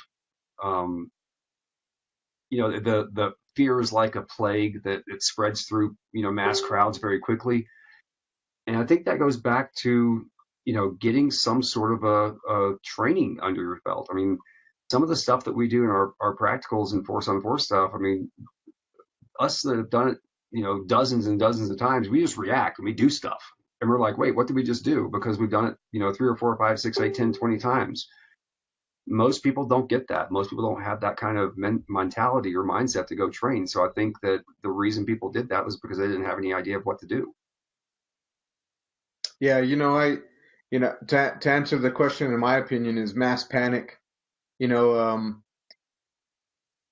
the fear is like a plague that it spreads through, mass crowds very quickly. And I think that goes back to, getting some sort of a training under your belt. I mean, some of the stuff that we do in our practicals and force on force stuff, I mean, us that have done it, dozens and dozens of times, we just react and we do stuff. And we're like, wait, what did we just do? Because we've done it, 3 or 4 or 5, 6, 8, 10, 20 times. Most people don't get that. Most people don't have that kind of mentality or mindset to go train. So I think that the reason people did that was because they didn't have any idea of what to do. Yeah, to answer the question, in my opinion, is mass panic. You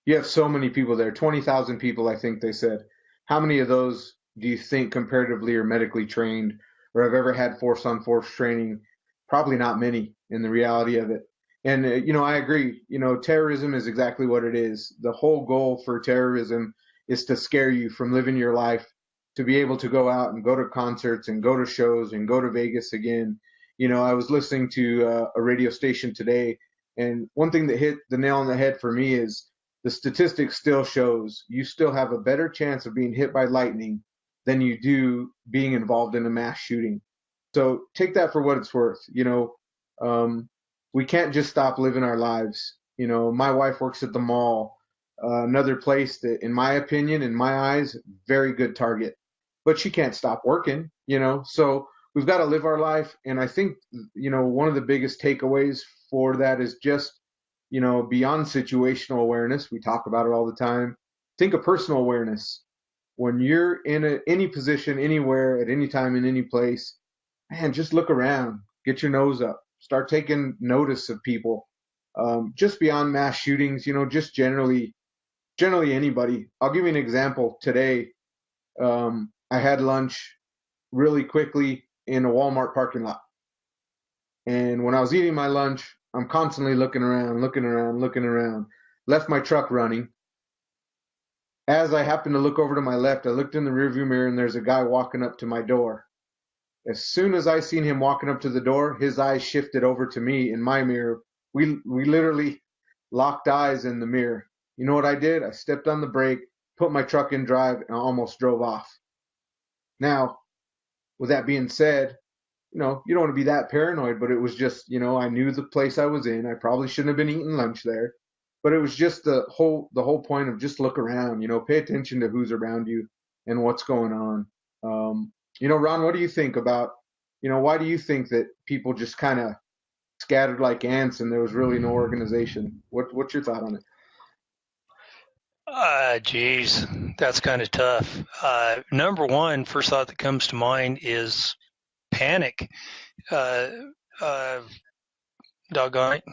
have so many people there, 20,000 people, I think they said. How many of those do you think comparatively are medically trained or have ever had force on force training? Probably not many in the reality of it. And, I agree, terrorism is exactly what it is. The whole goal for terrorism is to scare you from living your life, to be able to go out and go to concerts and go to shows and go to Vegas again. I was listening to a radio station today, and one thing that hit the nail on the head for me is the statistics still shows you still have a better chance of being hit by lightning than you do being involved in a mass shooting. So take that for what it's worth. We can't just stop living our lives. My wife works at the mall, another place that, in my opinion, in my eyes, very good target, but she can't stop working, so we've got to live our life. And I think, one of the biggest takeaways for that is just, beyond situational awareness. We talk about it all the time. Think of personal awareness. When you're in any position, anywhere, at any time, in any place, man, just look around, get your nose up, start taking notice of people. Just beyond mass shootings, just generally anybody. I'll give you an example. Today, I had lunch really quickly in a Walmart parking lot. And when I was eating my lunch, I'm constantly looking around. Left my truck running. As I happened to look over to my left, I looked in the rearview mirror and there's a guy walking up to my door. As soon as I seen him walking up to the door, his eyes shifted over to me in my mirror. We literally locked eyes in the mirror. You know what I did? I stepped on the brake, put my truck in drive, and almost drove off. Now, with that being said, you don't want to be that paranoid, but it was just, I knew the place I was in. I probably shouldn't have been eating lunch there, but it was just the whole point of just look around, pay attention to who's around you and what's going on. Ron, what do you think about, why do you think that people just kind of scattered like ants and there was really no organization? What's your thought on it? Geez, that's kind of tough. Number one, first thought that comes to mind is panic. Doggone it,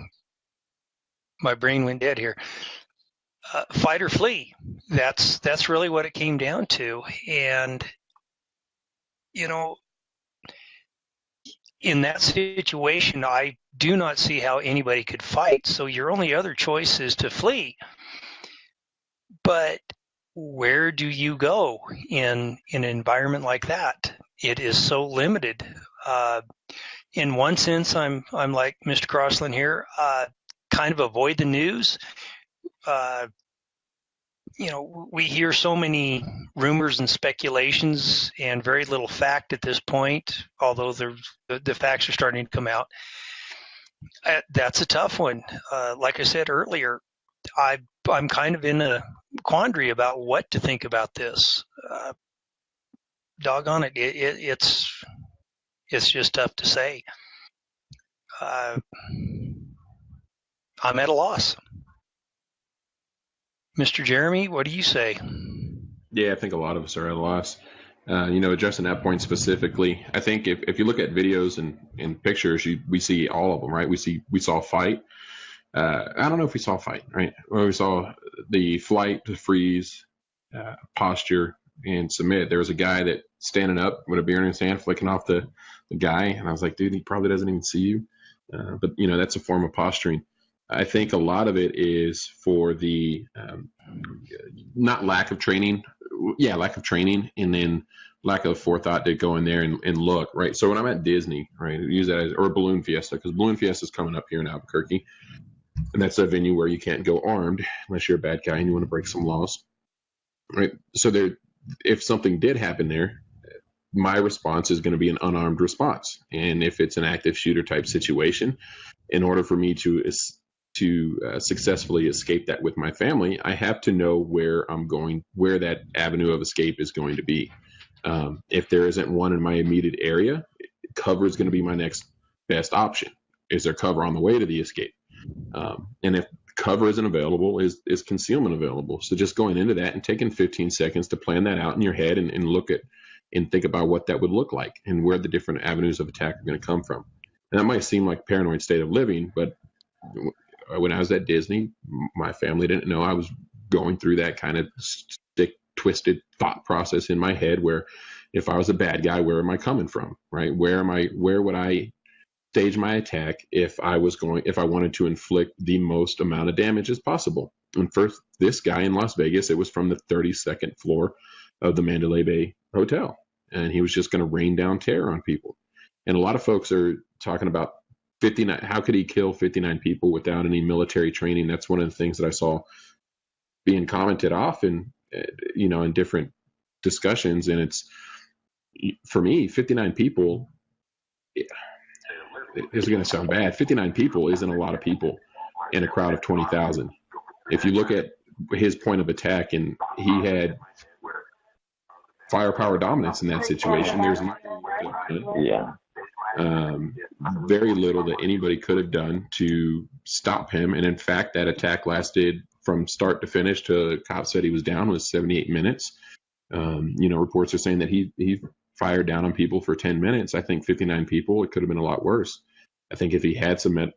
my brain went dead here. Fight or flee. That's really what it came down to. And in that situation, I do not see how anybody could fight. So your only other choice is to flee. But where do you go in an environment like that? It is so limited. In one sense, I'm like Mr. Crossland here. Kind of avoid the news. We hear so many rumors and speculations and very little fact at this point, although the facts are starting to come out. That's a tough one. Like I said earlier, I'm kind of in a quandary about what to think about this. Doggone it, it's just tough to say. I'm at a loss. Mr. Jeremy, what do you say? Yeah, I think a lot of us are at a loss. Addressing that point specifically, I think if you look at videos and pictures, we see all of them, right? We saw fight. I don't know if we saw fight, right? Well, we saw the flight, the freeze, posture, and submit. There was a guy that standing up with a beer in his hand, flicking off the guy, and I was like, dude, he probably doesn't even see you. But that's a form of posturing. I think a lot of it is for the not lack of training. Yeah, lack of training, and then lack of forethought to go in there and look, right? So when I'm at Disney, right, use that or Balloon Fiesta, because Balloon Fiesta is coming up here in Albuquerque, and that's a venue where you can't go armed unless you're a bad guy and you want to break some laws, right? So if something did happen there, my response is going to be an unarmed response. And if it's an active shooter type situation, in order for me to successfully escape that with my family, I have to know where I'm going, where that avenue of escape is going to be. If there isn't one in my immediate area, cover is going to be my next best option. Is there cover on the way to the escape? And if cover isn't available, is concealment available? So just going into that and taking 15 seconds to plan that out in your head and look at and think about what that would look like and where the different avenues of attack are going to come from. And that might seem like a paranoid state of living, but when I was at Disney, my family didn't know I was going through that kind of twisted thought process in my head where if I was a bad guy, where am I coming from, right? Where would I stage my attack if I wanted to inflict the most amount of damage as possible? And first, this guy in Las Vegas, it was from the 32nd floor of the Mandalay Bay Hotel, and he was just going to rain down terror on people. And a lot of folks are talking about 59. How could he kill 59 people without any military training? That's one of the things that I saw being commented often, in different discussions. And it's, for me, 59 people, this is going to sound bad. 59 people isn't a lot of people in a crowd of 20,000. If you look at his point of attack, and he had firepower dominance in that situation, there's very little that anybody could have done to stop him. And in fact, that attack lasted from start to finish to cops said he was down was 78 minutes. Reports are saying that he fired down on people for 10 minutes. I think 59 people, it could have been a lot worse. I think if he had some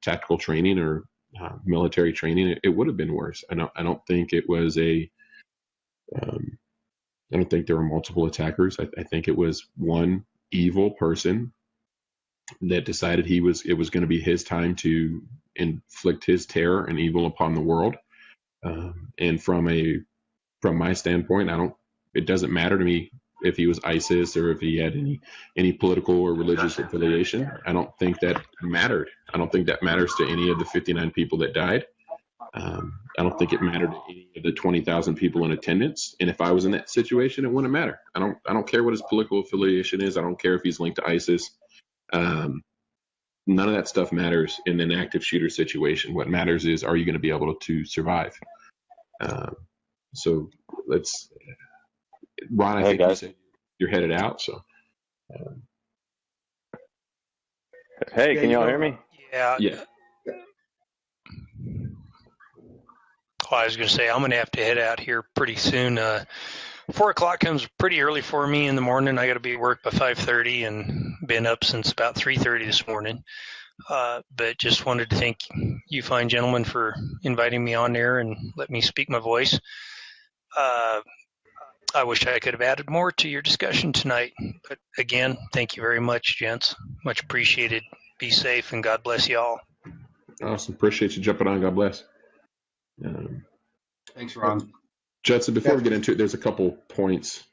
tactical training or military training, it would have been worse. I don't think it was I don't think there were multiple attackers. I think it was one evil person that decided it was going to be his time to inflict his terror and evil upon the world. And from my standpoint, it doesn't matter to me if he was ISIS or if he had any political or religious affiliation. I don't think that mattered. I don't think that matters to any of the 59 people that died. I don't think it mattered to any of the 20,000 people in attendance. And if I was in that situation, it wouldn't matter. I don't care what his political affiliation is. I don't care if he's linked to ISIS. None of that stuff matters in an active shooter situation. What matters is, are you going to be able to survive? So let's, Ron, I think you said you're headed out. So, hey, can y'all hear me? Yeah. Yeah. I was going to say, I'm going to have to head out here pretty soon. 4 o'clock comes pretty early for me in the morning. I got to be at work by 5:30 and been up since about 3:30 this morning. But just wanted to thank you fine gentlemen for inviting me on there and let me speak my voice. I wish I could have added more to your discussion tonight. But again, thank you very much, gents. Much appreciated. Be safe and God bless you all. Awesome. Appreciate you jumping on. God bless. Thanks, Ron. Judson, before we get into it, there's a couple points.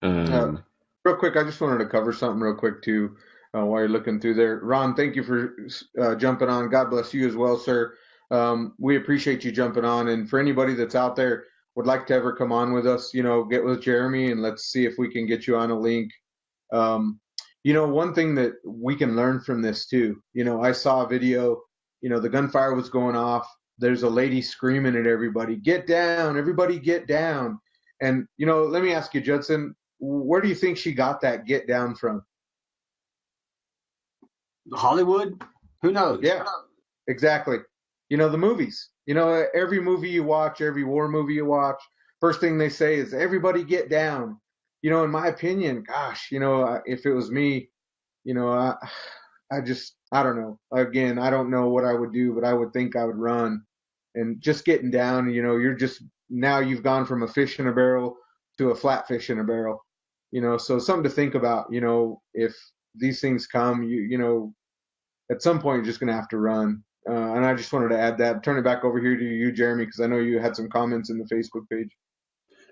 Real quick, I just wanted to cover something real quick too while you're looking through there. Ron, thank you for jumping on. God bless you as well, sir. We appreciate you jumping on. And for anybody that's out there would like to ever come on with us, get with Jeremy and let's see if we can get you on a link. One thing that we can learn from this too, I saw a video, the gunfire was going off. There's a lady screaming at everybody, get down, everybody get down. And, let me ask you, Judson, where do you think she got that get down from? Hollywood? Who knows? Yeah, exactly. The movies. Every movie you watch, every war movie you watch, first thing they say is everybody get down. In my opinion, gosh, if it was me, I don't know. Again, I don't know what I would do, but I would think I would run. And just getting down, now you've gone from a fish in a barrel to a flat fish in a barrel. So something to think about, if these things come, at some point you're just going to have to run. And I just wanted to add that. Turn it back over here to you, Jeremy, because I know you had some comments in the Facebook page.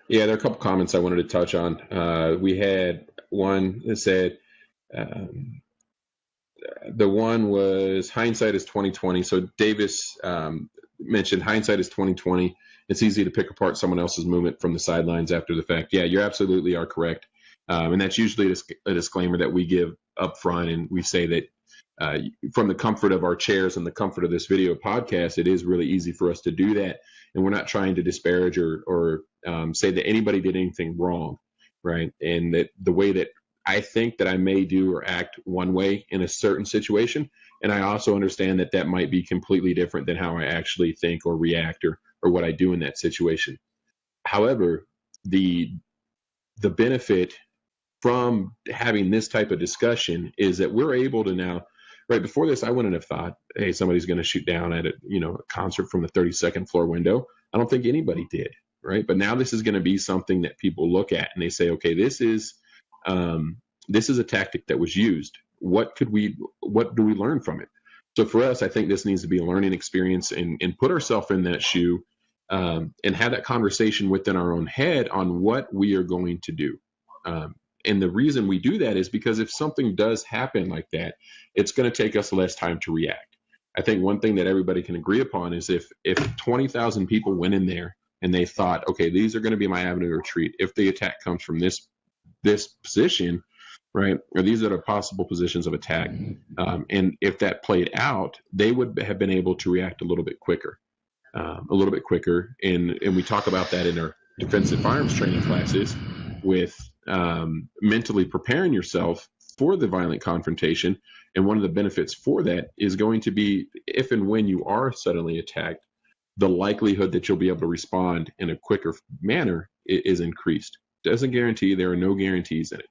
Yeah, there are a couple comments I wanted to touch on. We had one that said, the one was hindsight is 2020. So Davis mentioned hindsight is 2020. It's easy to pick apart someone else's movement from the sidelines after the fact. Yeah, you absolutely are correct. And that's usually a disclaimer that we give up front, and we say that from the comfort of our chairs and the comfort of this video podcast, it is really easy for us to do that. And we're not trying to disparage or say that anybody did anything wrong, right? And that the way that I think that I may do or act one way in a certain situation, and I also understand that that might be completely different than how I actually think or react or what I do in that situation. However, the benefit from having this type of discussion is that we're able to now, right before this, I wouldn't have thought, hey, somebody's going to shoot down at a concert from the 32nd floor window. I don't think anybody did, right? But now this is going to be something that people look at and they say, okay, this is a tactic that was used. What do we learn from it? So for us, I think this needs to be a learning experience and put ourselves in that shoe and have that conversation within our own head on what we are going to do. And the reason we do that is because if something does happen like that, it's going to take us less time to react. I think one thing that everybody can agree upon is if 20,000 people went in there and they thought, okay, these are going to be my avenue of retreat if the attack comes from this position, right, or these are the possible positions of attack, and if that played out, they would have been able to react a little bit quicker. And we talk about that in our defensive firearms training classes with mentally preparing yourself for the violent confrontation. And one of the benefits for that is going to be if and when you are suddenly attacked, the likelihood that you'll be able to respond in a quicker manner is increased. Doesn't guarantee, there are no guarantees in it.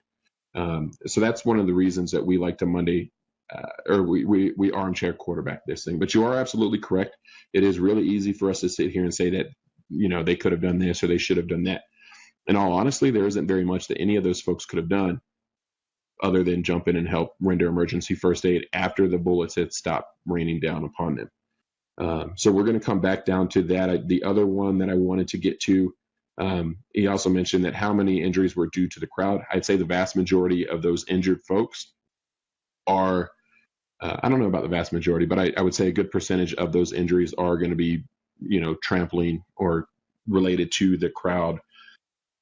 So that's one of the reasons that we like to we armchair quarterback this thing. But you are absolutely correct. It is really easy for us to sit here and say that, they could have done this or they should have done that. In all honesty, there isn't very much that any of those folks could have done other than jump in and help render emergency first aid after the bullets had stopped raining down upon them. So we're going to come back down to that. The other one that I wanted to get to, he also mentioned that how many injuries were due to the crowd. I'd say the vast majority of those injured folks are, I don't know about the vast majority, but I would say a good percentage of those injuries are going to be, trampling or related to the crowd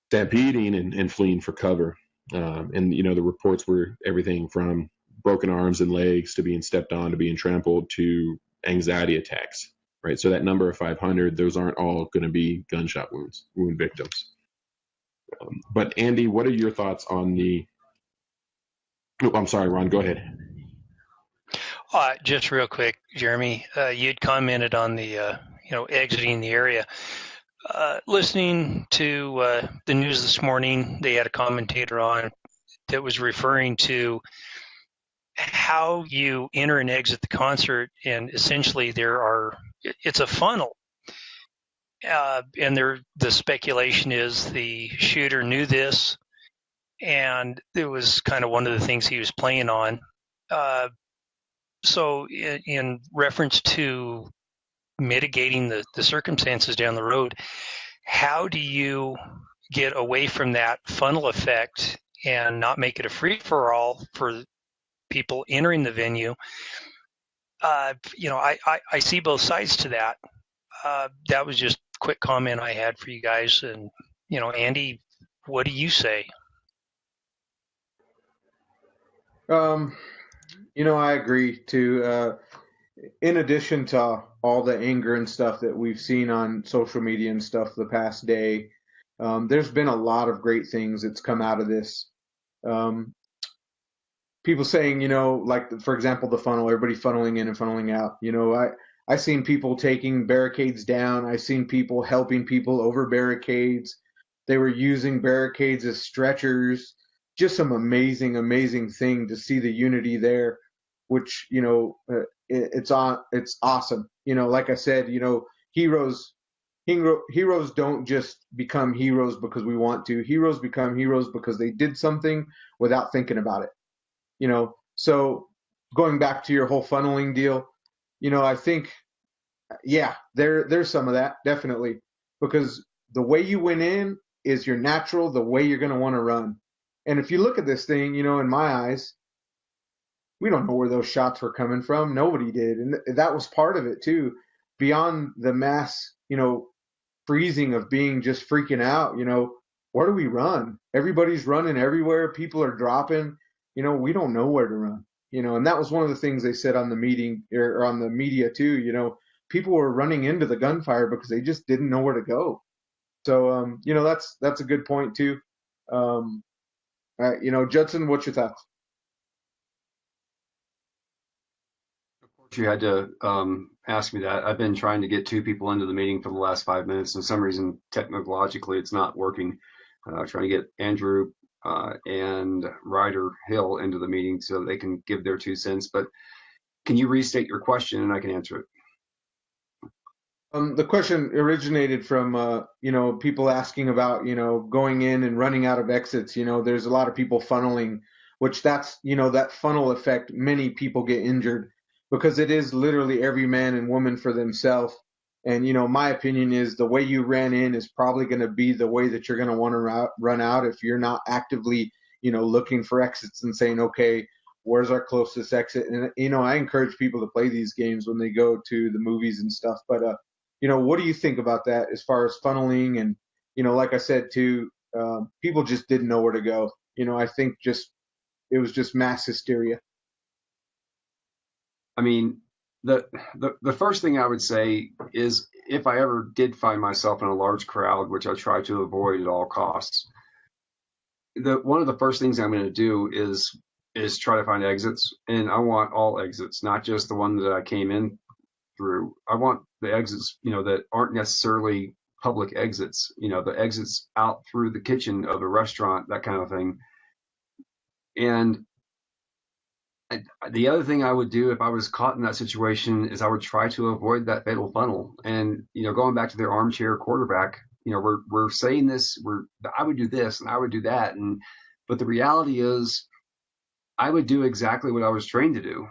stampeding and fleeing for cover. And the reports were everything from broken arms and legs to being stepped on to being trampled to anxiety attacks, right? So that number of 500, those aren't all going to be gunshot wound victims. But Andy, what are your thoughts on I'm sorry, Ron, go ahead. Just real quick, Jeremy, you'd commented on the exiting the area. Listening to the news this morning, they had a commentator on that was referring to how you enter and exit the concert, and essentially it's a funnel. And the speculation is the shooter knew this, and it was kind of one of the things he was playing on. So in reference to mitigating the circumstances down the road, how do you get away from that funnel effect and not make it a free-for-all for people entering the venue? I see both sides to that. That was just a quick comment I had for you guys. And, Andy, what do you say? I agree too. In addition to all the anger and stuff that we've seen on social media and stuff the past day, there's been a lot of great things that's come out of this. People saying, like, for example, the funnel, everybody funneling in and funneling out. I seen people taking barricades down. I seen people helping people over barricades. They were using barricades as stretchers. Just some amazing, amazing thing to see the unity there, which, it's awesome. Like I said, heroes don't just become heroes because we want to. Heroes become heroes because they did something without thinking about it. So going back to your whole funneling deal, I think, yeah, there's some of that, definitely, because the way you went in is your natural, the way you're going to want to run. And if you look at this thing, in my eyes, we don't know where those shots were coming from. Nobody did. And that was part of it too. Beyond the mass, freezing of being just freaking out, where do we run? Everybody's running everywhere. People are dropping, we don't know where to run, and that was one of the things they said on the meeting or on the media too. People were running into the gunfire because they just didn't know where to go. So, that's a good point too. Judson, what's your thoughts? You had to ask me that. I've been trying to get two people into the meeting for the last 5 minutes. For some reason, technologically, it's not working. Trying to get Andrew and Ryder Hill into the meeting so they can give their 2 cents. But can you restate your question and I can answer it? The question originated from, people asking about, going in and running out of exits. There's a lot of people funneling, which that's, that funnel effect. Many people get injured because it is literally every man and woman for themselves. And, my opinion is the way you ran in is probably going to be the way that you're going to want to run out if you're not actively, looking for exits and saying, okay, where's our closest exit? And, I encourage people to play these games when they go to the movies and stuff. But, what do you think about that as far as funneling? And, like I said, too, people just didn't know where to go. I think it was just mass hysteria. I mean, the first thing I would say is if I ever did find myself in a large crowd, which I try to avoid at all costs, one of the first things I'm going to do is try to find exits. And I want all exits, not just the one that I came in through. I want the exits, that aren't necessarily public exits, the exits out through the kitchen of a restaurant, that kind of thing. And the other thing I would do if I was caught in that situation is I would try to avoid that fatal funnel. And, going back to their armchair quarterback, we're saying this, I would do this and I would do that. But the reality is I would do exactly what I was trained to do.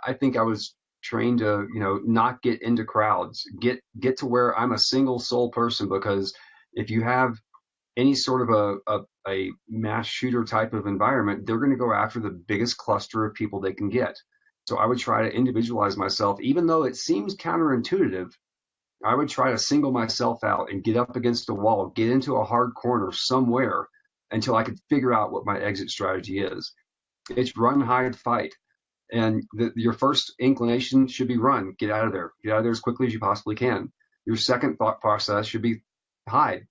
I think I was trained to, not get into crowds, get to where I'm a single sole person, because if you have any sort of a mass shooter type of environment, they're going to go after the biggest cluster of people they can get. So I would try to individualize myself, even though it seems counterintuitive. I would try to single myself out and get up against a wall, get into a hard corner somewhere until I could figure out what my exit strategy is. It's run, hide, fight. And your first inclination should be run, get out of there as quickly as you possibly can. Your second thought process should be hide.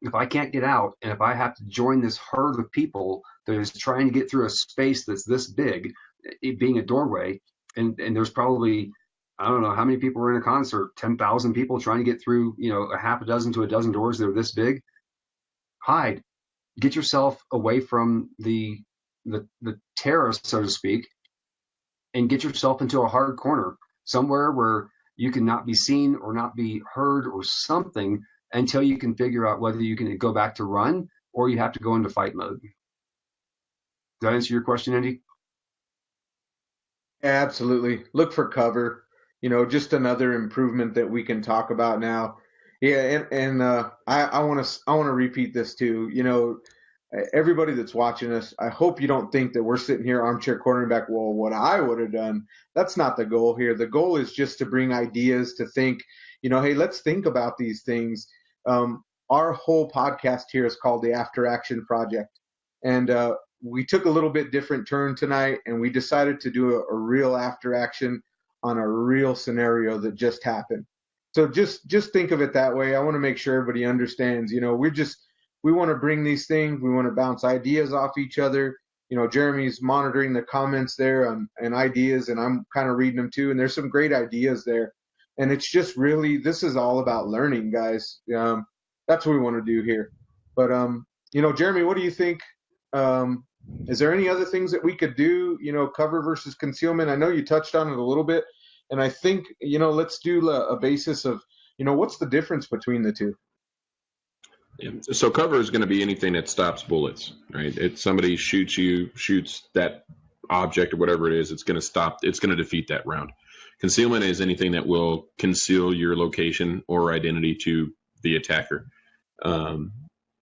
If I can't get out and if I have to join this herd of people that is trying to get through a space that's this big, it being a doorway, and there's probably I don't know how many people were in a concert, 10,000 people trying to get through, a half a dozen to a dozen doors that are this big. Hide, get yourself away from the terrorists, so to speak, and get yourself into a hard corner somewhere where you can not be seen or not be heard or something until you can figure out whether you can go back to run or you have to go into fight mode. Does that answer your question, Andy? Yeah, absolutely. Look for cover. Just another improvement that we can talk about now. Yeah, and I want to repeat this too. Everybody that's watching us, I hope you don't think that we're sitting here armchair quarterback. Well, what I would have done. That's not the goal here. The goal is just to bring ideas, to think. Hey, let's think about these things. Our whole podcast here is called the After Action Project, and we took a little bit different turn tonight, and we decided to do a real after action on a real scenario that just happened. So just think of it that way. I want to make sure everybody understands. We want to bring these things. We want to bounce ideas off each other. Jeremy's monitoring the comments there and ideas, and I'm kind of reading them too. And there's some great ideas there. And it's just really, this is all about learning, guys. That's what we want to do here. But, Jeremy, what do you think? Is there any other things that we could do, cover versus concealment? I know you touched on it a little bit. And I think, let's do a basis of, what's the difference between the two? Yeah. So cover is going to be anything that stops bullets, right? If somebody shoots that object or whatever it is, it's going to stop. It's going to defeat that round. Concealment is anything that will conceal your location or identity to the attacker. And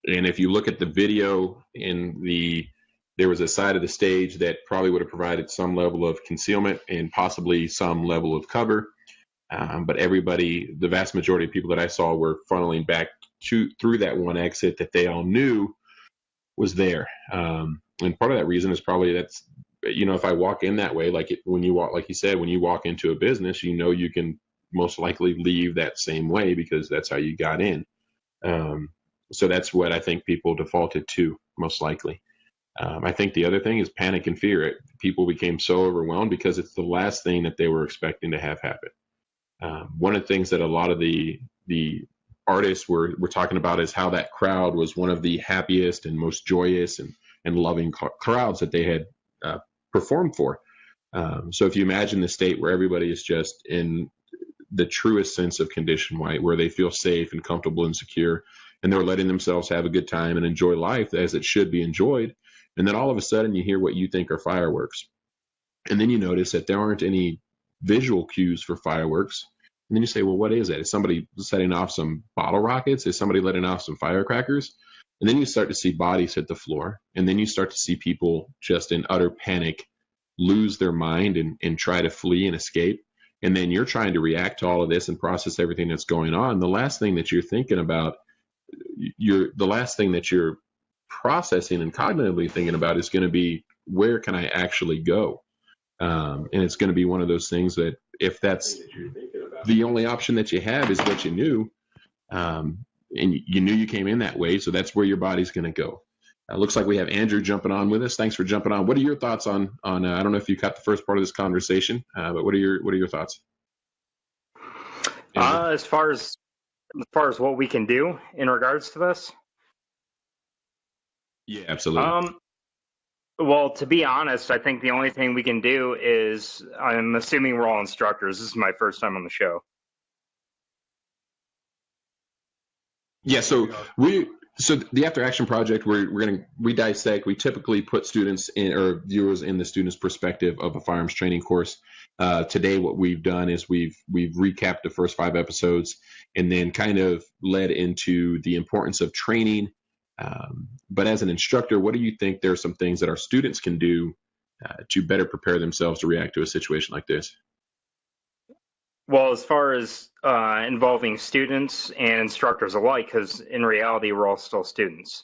if you look at the video there was a side of the stage that probably would have provided some level of concealment and possibly some level of cover. But everybody, the vast majority of people that I saw were funneling back through that one exit that they all knew was there. And part of that reason is probably that's, if I walk in that way, like you said, when you walk into a business, you can most likely leave that same way because that's how you got in. So that's what I think people defaulted to most likely. I think the other thing is panic and fear. People became so overwhelmed because it's the last thing that they were expecting to have happen. One of the things that a lot of the artists were talking about is how that crowd was one of the happiest and most joyous and loving crowds that they had performed for. So if you imagine the state where everybody is just in the truest sense of condition, right, where they feel safe and comfortable and secure, and they're letting themselves have a good time and enjoy life as it should be enjoyed. And then all of a sudden you hear what you think are fireworks. And then you notice that there aren't any visual cues for fireworks. And then you say, well, what is it? Is somebody setting off some bottle rockets? Is somebody letting off some firecrackers? And then you start to see bodies hit the floor. And then you start to see people just in utter panic lose their mind and try to flee and escape. And then you're trying to react to all of this and process everything that's going on. The last thing that you're thinking about, the last thing that you're processing and cognitively thinking about is going to be, where can I actually go? And it's going to be one of those things that if that's the only option that you have is what you knew, and you knew you came in that way, so that's where your body's going to go. Looks like we have Andrew jumping on with us. Thanks for jumping on. What are your thoughts on I don't know if you caught the first part of this conversation, but what are your thoughts? As far as what we can do in regards to this? Yeah, absolutely. Well, to be honest, I think the only thing we can do is, I'm assuming we're all instructors. This is my first time on the show. Yeah, so the After Action Project, we dissect. We typically put students in, or viewers in, the student's perspective of a firearms training course. Today, what we've done is we've recapped the first 5 episodes and then kind of led into the importance of training. But as an instructor, what do you think there are some things that our students can do to better prepare themselves to react to a situation like this? Well, as far as involving students and instructors alike, because in reality, we're all still students.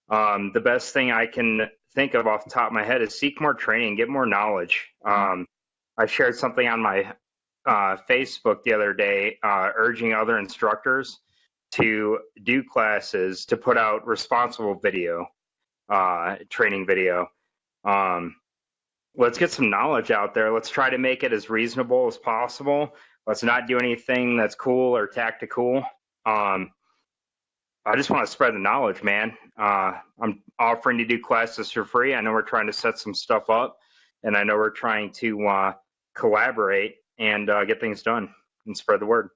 The best thing I can think of off the top of my head is seek more training, get more knowledge. I shared something on my Facebook the other day urging other instructors to do classes, to put out responsible video, training video. let's get some knowledge out there. Let's try to make it as reasonable as possible. Let's not do anything that's cool or tactical. I just want to spread the knowledge, man. I'm offering to do classes for free. I know we're trying to set some stuff up, and I know we're trying to collaborate and get things done and spread the word.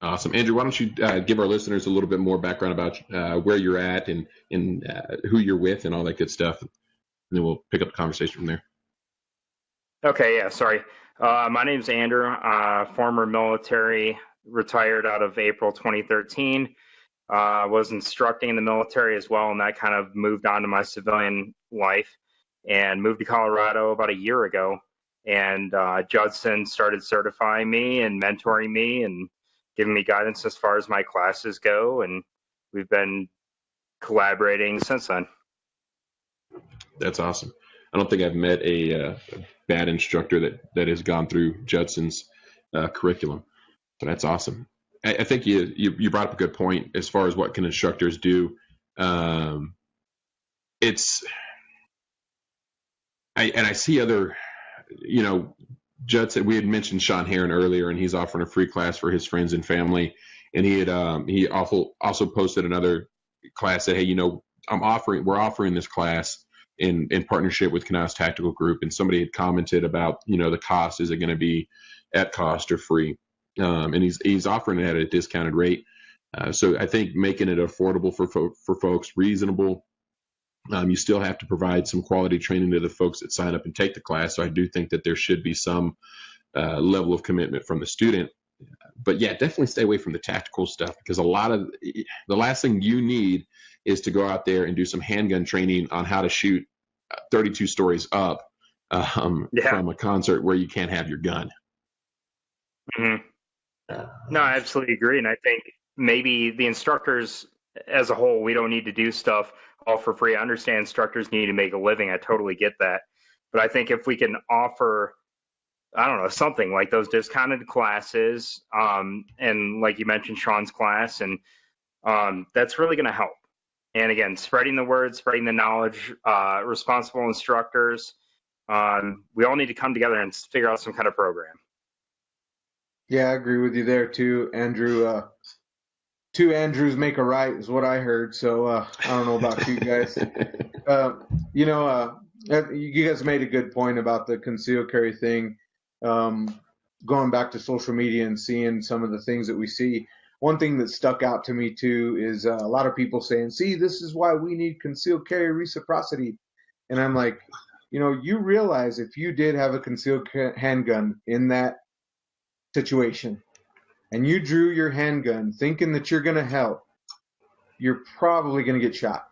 Awesome. Andrew, why don't you give our listeners a little bit more background about where you're at and who you're with and all that good stuff, and then we'll pick up the conversation from there. Okay, yeah, sorry. My name's Andrew, former military, retired out of April 2013. Was instructing in the military as well, and that kind of moved on to my civilian life, and moved to Colorado about a year ago. And Judson started certifying me and mentoring me and giving me guidance as far as my classes go, and we've been collaborating since then. That's awesome. I don't think I've met a bad instructor that has gone through Judson's curriculum, so that's awesome. I think you brought up a good point as far as what can instructors do. I see other, Judson, we had mentioned Sean Heron earlier, and he's offering a free class for his friends and family. And he also posted another class that, hey, we're offering this class in partnership with Canals Tactical Group. And somebody had commented about, the cost, is it going to be at cost or free? And he's offering it at a discounted rate. So I think making it affordable for folks, reasonable. You still have to provide some quality training to the folks that sign up and take the class. So I do think that there should be some level of commitment from the student. But yeah, definitely stay away from the tactical stuff, because the last thing you need is to go out there and do some handgun training on how to shoot 32 stories up from a concert where you can't have your gun. Mm-hmm. No, I absolutely agree. And I think maybe the instructors as a whole, we don't need to do stuff all for free. I understand instructors need to make a living. I totally get that. But I think if we can offer, I don't know, something like those discounted classes, and like you mentioned, Sean's class, and that's really going to help. And again, spreading the word, spreading the knowledge, responsible instructors, we all need to come together and figure out some kind of program. Yeah, I agree with you there too, Andrew. Two Andrews make a right is what I heard. So I don't know about you guys. You guys made a good point about the concealed carry thing. Going back to social media and seeing some of the things that we see. One thing that stuck out to me too is a lot of people saying, "See, this is why we need concealed carry reciprocity." And I'm like, you realize if you did have a concealed handgun in that situation and you drew your handgun thinking that you're going to help, you're probably going to get shot.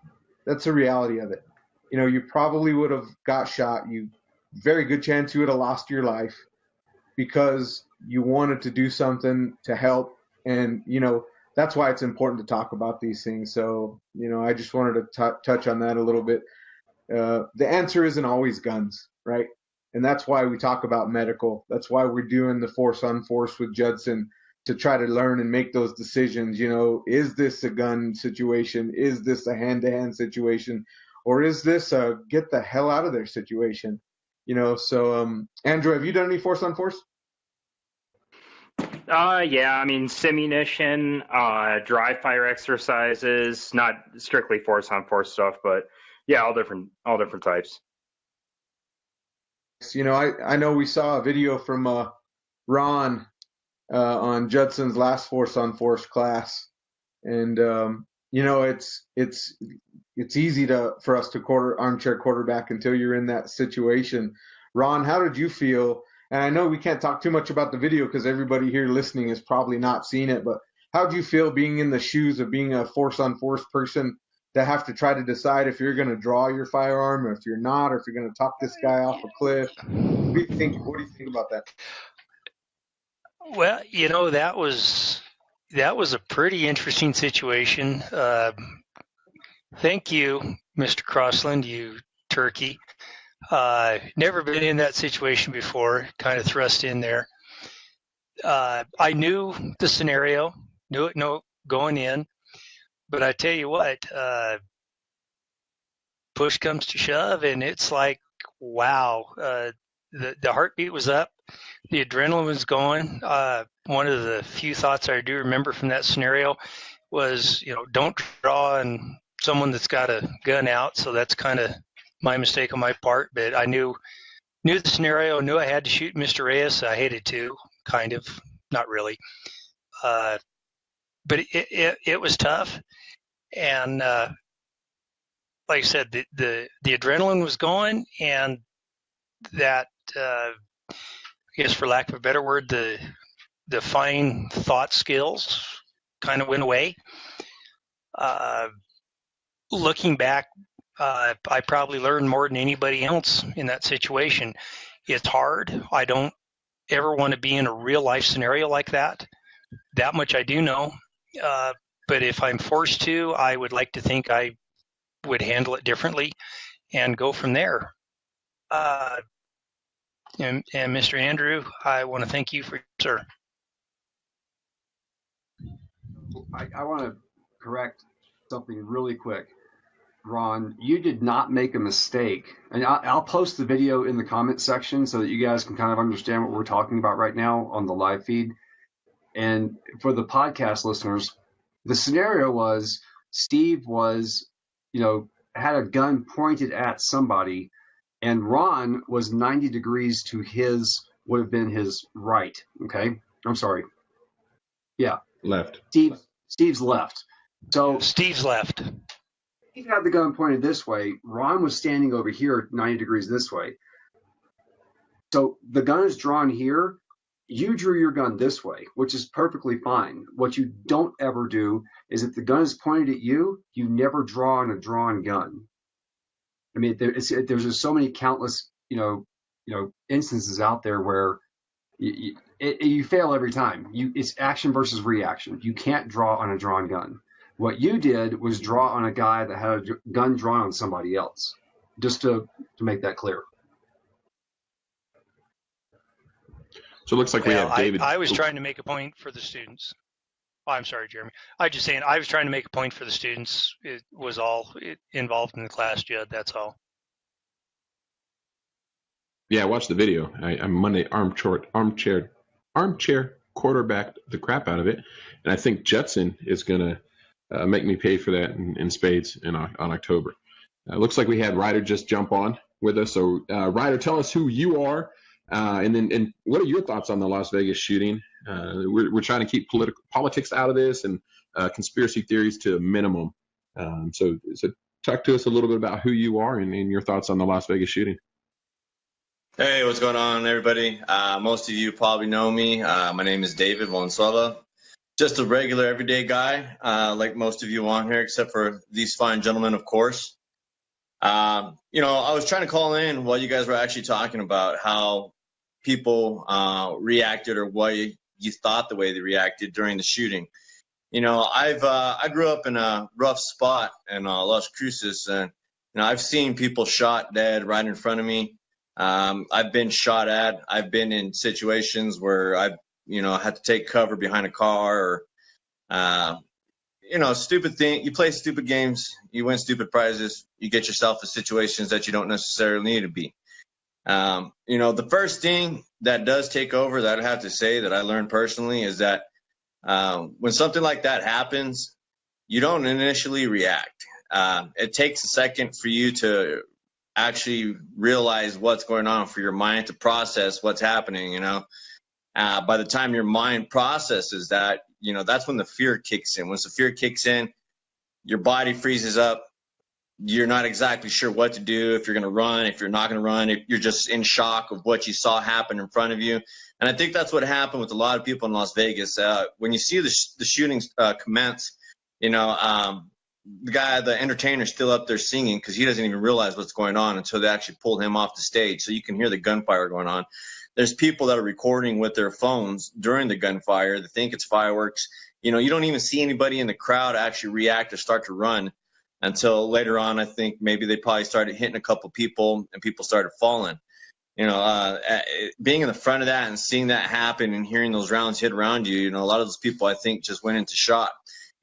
That's the reality of it. You probably would have got shot. Very good chance you would have lost your life because you wanted to do something to help. And, that's why it's important to talk about these things. So, I just wanted to touch on that a little bit. The answer isn't always guns, right? And that's why we talk about medical. That's why we're doing the force on force with Judson, to try to learn and make those decisions. Is this a gun situation? Is this a hand-to-hand situation? Or is this a get the hell out of there situation? So Andrew, have you done any force on force? Yeah, simunition, dry fire exercises, not strictly force on force stuff, but yeah, all different types. I know we saw a video from Ron on Judson's last force on force class, and it's easy for us to armchair quarterback until you're in that situation. Ron, how did you feel? And I know we can't talk too much about the video because everybody here listening has probably not seen it, but how do you feel being in the shoes of being a force on force person to have to try to decide if you're going to draw your firearm or if you're not, or if you're going to talk this guy off a cliff? What do you think about that? Well, that was a pretty interesting situation. Thank you, Mr. Crossland, you turkey. Never been in that situation before, kind of thrust in there. I knew the scenario, knew it going in, but I tell you what, push comes to shove, and it's like wow, the heartbeat was up, the adrenaline was going. One of the few thoughts I do remember from that scenario was, don't draw on someone that's got a gun out. So that's kind of my mistake on my part. But I knew the scenario, knew I had to shoot Mr. Reyes. I hated to, kind of, not really. But it was tough. And like I said, the adrenaline was going, and that, I guess for lack of a better word, the fine thought skills kind of went away. Looking back, I probably learned more than anybody else in that situation. It's hard. I don't ever want to be in a real life scenario like that. That much I do know. But if I'm forced to, I would like to think I would handle it differently and go from there. And Mr. Andrew, I want to thank you for, sir. I want to correct something really quick. Ron, you did not make a mistake. And I'll post the video in the comment section so that you guys can kind of understand what we're talking about right now on the live feed. And for the podcast listeners, the scenario was Steve was, had a gun pointed at somebody, and Ron was 90 degrees to would have been his right. Okay. I'm sorry. Yeah. Left. Steve's left. So Steve's left. He had the gun pointed this way. Ron was standing over here 90 degrees this way. So the gun is drawn here. You drew your gun this way, which is perfectly fine. What you don't ever do is if the gun is pointed at you, you never draw on a drawn gun. I mean, there's just so many countless, instances out there where you fail every time. It's action versus reaction. You can't draw on a drawn gun. What you did was draw on a guy that had a gun drawn on somebody else, just to make that clear. So it looks like we have David. I was trying to make a point for the students. Oh, I'm sorry, Jeremy. I was just saying I was trying to make a point for the students. It was all involved in the class, Judd. That's all. Yeah, I watched the video. I Monday armchair quarterbacked the crap out of it, and I think Jetson is going to make me pay for that in spades on October. Looks like we had Ryder just jump on with us. So Ryder, tell us who you are, and what are your thoughts on the Las Vegas shooting? We're trying to keep politics out of this and conspiracy theories to a minimum. So talk to us a little bit about who you are and your thoughts on the Las Vegas shooting. Hey, what's going on, everybody? Most of you probably know me. My name is David Valenzuela. Just a regular, everyday guy, like most of you on here, except for these fine gentlemen, of course. I was trying to call in while you guys were actually talking about how people reacted or what you thought the way they reacted during the shooting. I grew up in a rough spot in Las Cruces, and I've seen people shot dead right in front of me. I've been shot at. I've been in situations where I've had to take cover behind a car or, stupid thing. You play stupid games, you win stupid prizes, you get yourself in situations that you don't necessarily need to be. The first thing that does take over that I have to say that I learned personally is that when something like that happens, you don't initially react. It takes a second for you to actually realize what's going on, for your mind to process what's happening. By the time your mind processes that, that's when the fear kicks in. Once the fear kicks in, your body freezes up. You're not exactly sure what to do, if you're going to run, if you're not going to run. If you're just in shock of what you saw happen in front of you. And I think that's what happened with a lot of people in Las Vegas. When you see the shootings commence, the entertainer's still up there singing because he doesn't even realize what's going on until they actually pull him off the stage. So you can hear the gunfire going on. There's people that are recording with their phones during the gunfire. They think it's fireworks. You don't even see anybody in the crowd actually react or start to run until later on. I think maybe they probably started hitting a couple people and people started falling. Being in the front of that and seeing that happen and hearing those rounds hit around you, a lot of those people I think just went into shock.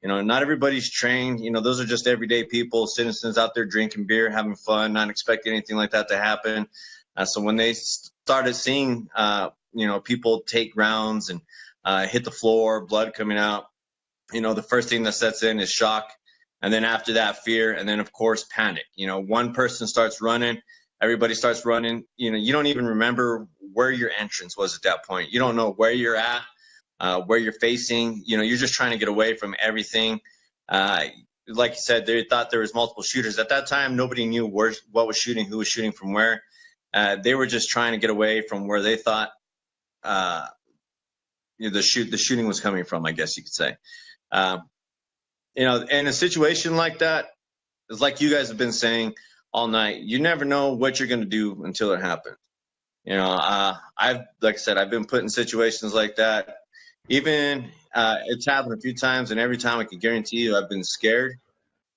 Not everybody's trained. Those are just everyday people, citizens out there drinking beer, having fun, not expecting anything like that to happen. So when they started seeing, people take rounds and hit the floor, blood coming out, the first thing that sets in is shock. And then after that, fear. And then, of course, panic. One person starts running. Everybody starts running. You don't even remember where your entrance was at that point. You don't know where you're at. Where you're facing, you're just trying to get away from everything. Like you said, they thought there was multiple shooters. At that time, nobody knew what was shooting, who was shooting from where. They were just trying to get away from where they thought the shooting was coming from, I guess you could say. In a situation like that, it's like you guys have been saying all night, you never know what you're going to do until it happens. Like I said, I've been put in situations like that. Even it's happened a few times, and every time I can guarantee you I've been scared.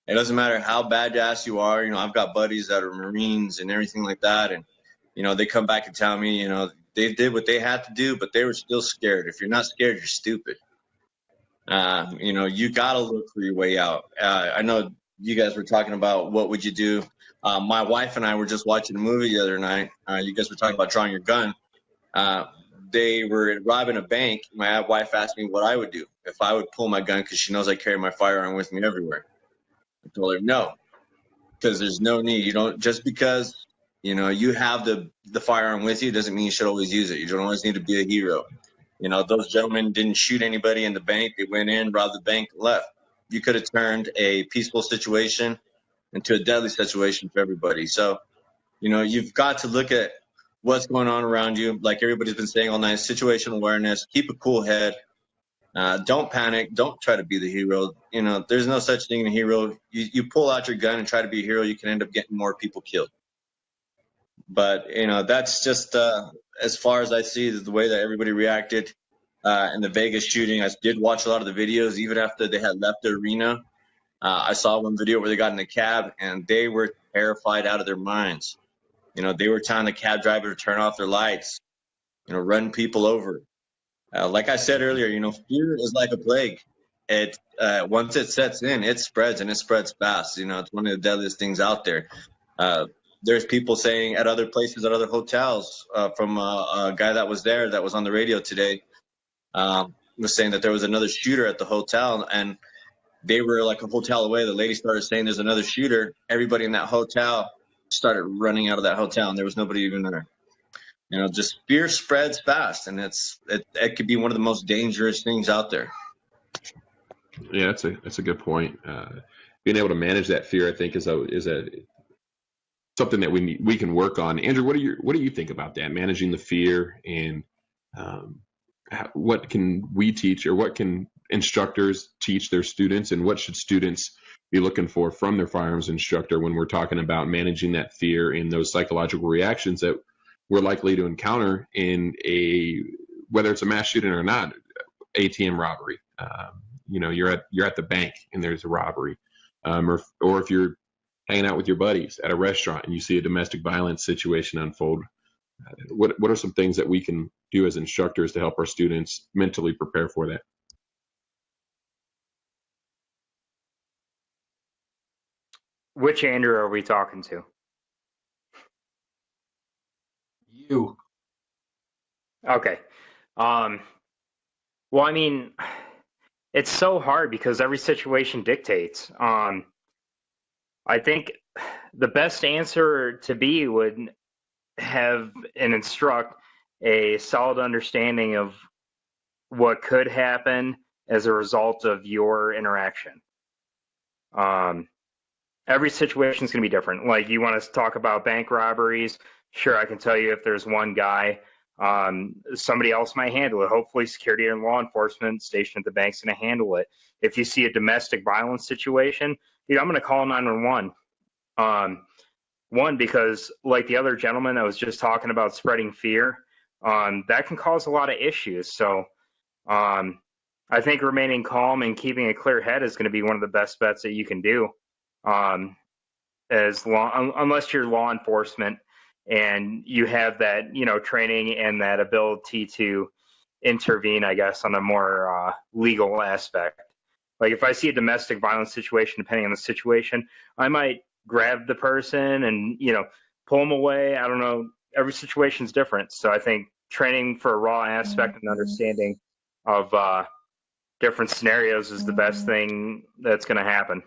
It doesn't matter how badass you are. I've got buddies that are Marines and everything like that, and they come back and tell me they did what they had to do, but they were still scared. If you're not scared, you're stupid. You got to look for your way out. I know you guys were talking about what would you do. My wife and I were just watching a movie the other night. You guys were talking about drawing your gun. They were robbing a bank. My wife asked me what I would do if I would pull my gun because she knows I carry my firearm with me everywhere. I told her no, because there's no need. You don't just because you have the firearm with you doesn't mean you should always use it. You don't always need to be a hero. Those gentlemen didn't shoot anybody in the bank. They went in, robbed the bank, left. You could have turned a peaceful situation into a deadly situation for everybody. So, you've got to look at what's going on around you. Like everybody's been saying all night, situational awareness, keep a cool head. Don't panic. Don't try to be the hero. There's no such thing as a hero. You pull out your gun and try to be a hero, you can end up getting more people killed. But, that's just as far as I see the way that everybody reacted in the Vegas shooting. I did watch a lot of the videos, even after they had left the arena. I saw one video where they got in a cab, and they were terrified out of their minds. They were telling the cab driver to turn off their lights, run people over. Like I said earlier, fear is like a plague. It once it sets in, it spreads, and it spreads fast. It's one of the deadliest things out there. There's people saying at other places, at other hotels, from a guy that was there that was on the radio today, was saying that there was another shooter at the hotel, and they were like a hotel away. The lady started saying there's another shooter. Everybody in that hotel started running out of that hotel, and there was nobody even there. Just fear spreads fast, and it could be one of the most dangerous things out there. Yeah, that's a good point. Being able to manage that fear, I think, is something that we can work on. Andrew, what do you think about that? Managing the fear, and what can we teach, or what can instructors teach their students, and what should students be looking for from their firearms instructor when we're talking about managing that fear and those psychological reactions that we're likely to encounter in whether it's a mass shooting or not, ATM robbery. You're at the bank and there's a robbery, or if you're hanging out with your buddies at a restaurant and you see a domestic violence situation unfold. What are some things that we can do as instructors to help our students mentally prepare for that? Which Andrew are we talking to? You. Okay. Well, I mean, it's so hard because every situation dictates. I think the best answer to be would have and instruct a solid understanding of what could happen as a result of your interaction. Every situation is going to be different. Like, you want to talk about bank robberies? Sure, I can tell you if there's one guy, somebody else might handle it. Hopefully security and law enforcement stationed at the bank's going to handle it. If you see a domestic violence situation, I'm going to call 911. One, because like the other gentleman that was just talking about spreading fear, that can cause a lot of issues. So I think remaining calm and keeping a clear head is going to be one of the best bets that you can do. Unless you're law enforcement and you have that, training and that ability to intervene, I guess, on a more legal aspect. Like if I see a domestic violence situation, depending on the situation, I might grab the person and, pull them away. I don't know. Every situation is different. So I think training for a raw aspect and understanding of different scenarios is the best thing that's going to happen.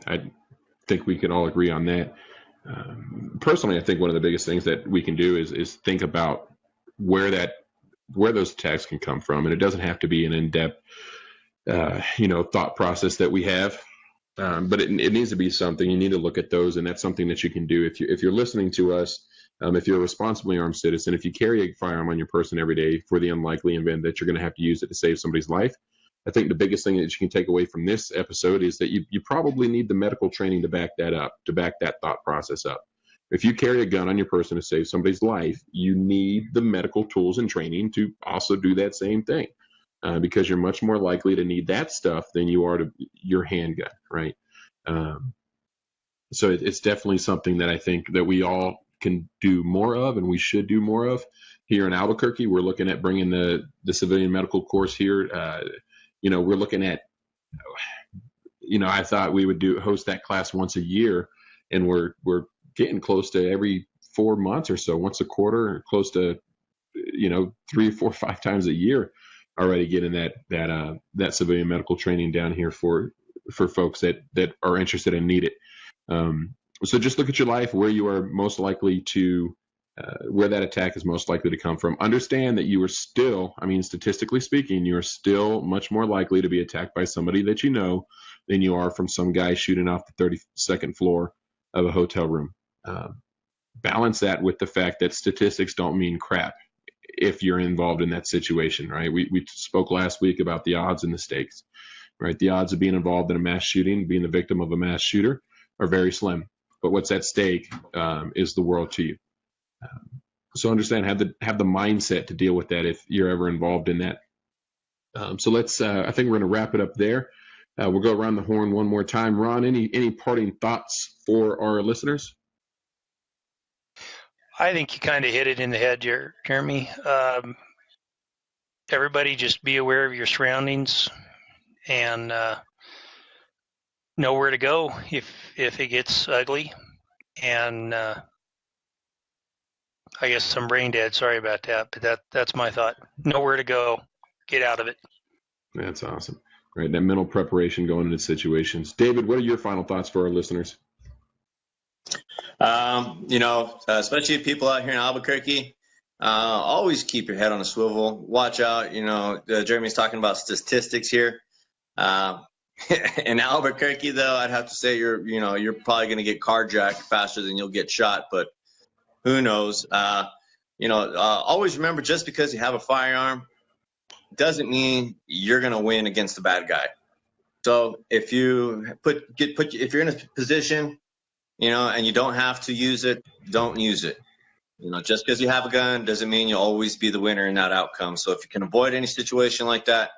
I think we can all agree on that. Personally, I think one of the biggest things that we can do is think about where those attacks can come from, and it doesn't have to be an in-depth, thought process that we have, but it needs to be something. You need to look at those, and that's something that you can do if you're listening to us. If you're a responsibly armed citizen, if you carry a firearm on your person every day for the unlikely event that you're going to have to use it to save somebody's life, I think the biggest thing that you can take away from this episode is that you probably need the medical training to back that up, to back that thought process up. If you carry a gun on your person to save somebody's life, you need the medical tools and training to also do that same thing, because you're much more likely to need that stuff than you are to your handgun, right? So it's definitely something that I think that we all can do more of, and we should do more of. Here in Albuquerque, we're looking at bringing the civilian medical course here. We're looking at, I thought we would host that class once a year, and we're getting close to every 4 months or so, once a quarter, close to, 3, 4, 5 times a year already getting that civilian medical training down here for folks that are interested and need it. So just look at your life, where you are most likely to, where that attack is most likely to come from. Understand that you are still, statistically speaking, you are still much more likely to be attacked by somebody that you know than you are from some guy shooting off the 32nd floor of a hotel room. Balance that with the fact that statistics don't mean crap if you're involved in that situation, right? We spoke last week about the odds and the stakes, right? The odds of being involved in a mass shooting, being the victim of a mass shooter, are very slim. But what's at stake is the world to you. So understand, have the mindset to deal with that if you're ever involved in that. So let's, I think we're going to wrap it up there. We'll go around the horn one more time. Ron, any parting thoughts for our listeners? I think you kind of hit it in the head, Jeremy. Everybody just be aware of your surroundings and know where to go if it gets ugly. And I guess I'm brain dead. Sorry about that, but that's my thought. Know where to go. Get out of it. That's awesome. Right, that mental preparation going into situations. David, what are your final thoughts for our listeners? Especially people out here in Albuquerque, always keep your head on a swivel. Watch out. Jeremy's talking about statistics here. In Albuquerque, though, I'd have to say you're probably going to get carjacked faster than you'll get shot, but who knows? Always remember, just because you have a firearm doesn't mean you're going to win against the bad guy. So if you if you're in a position, and you don't have to use it, don't use it. Just because you have a gun doesn't mean you'll always be the winner in that outcome. So if you can avoid any situation like that,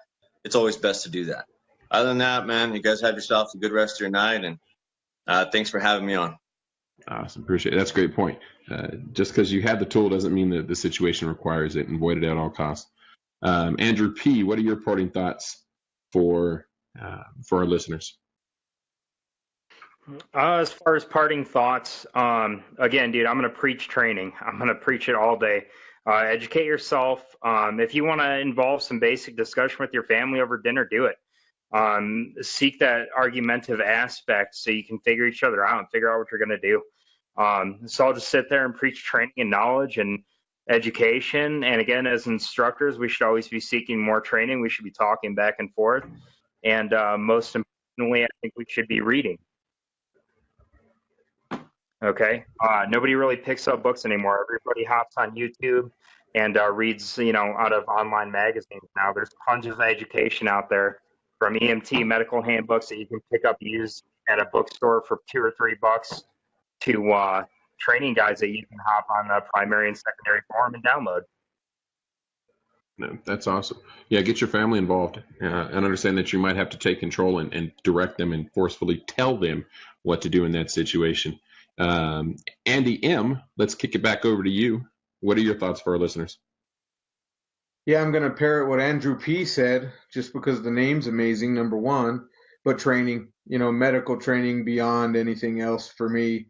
it's always best to do that. Other than that, man, you guys have yourself a good rest of your night, and thanks for having me on. Awesome. Appreciate it. That's a great point. Just because you have the tool doesn't mean that the situation requires it, and avoid it at all costs. Andrew P., what are your parting thoughts for our listeners? As far as parting thoughts, again, dude, I'm going to preach training. I'm going to preach it all day. Educate yourself. If you want to involve some basic discussion with your family over dinner, do it. Seek that argumentative aspect so you can figure each other out and figure out what you're going to do. So I'll just sit there and preach training and knowledge and education. And again, as instructors, we should always be seeking more training. We should be talking back and forth. And most importantly, I think we should be reading. Okay. Nobody really picks up books anymore. Everybody hops on YouTube and reads, out of online magazines now. There's tons of education out there, from EMT medical handbooks that you can pick up used at a bookstore for $2 or $3 to training guides that you can hop on the primary and secondary forum and download. No, that's awesome. Yeah, get your family involved and understand that you might have to take control and direct them and forcefully tell them what to do in that situation. Andy M., let's kick it back over to you. What are your thoughts for our listeners? Yeah, I'm going to parrot what Andrew P. said, just because the name's amazing, number one, but training, medical training beyond anything else for me.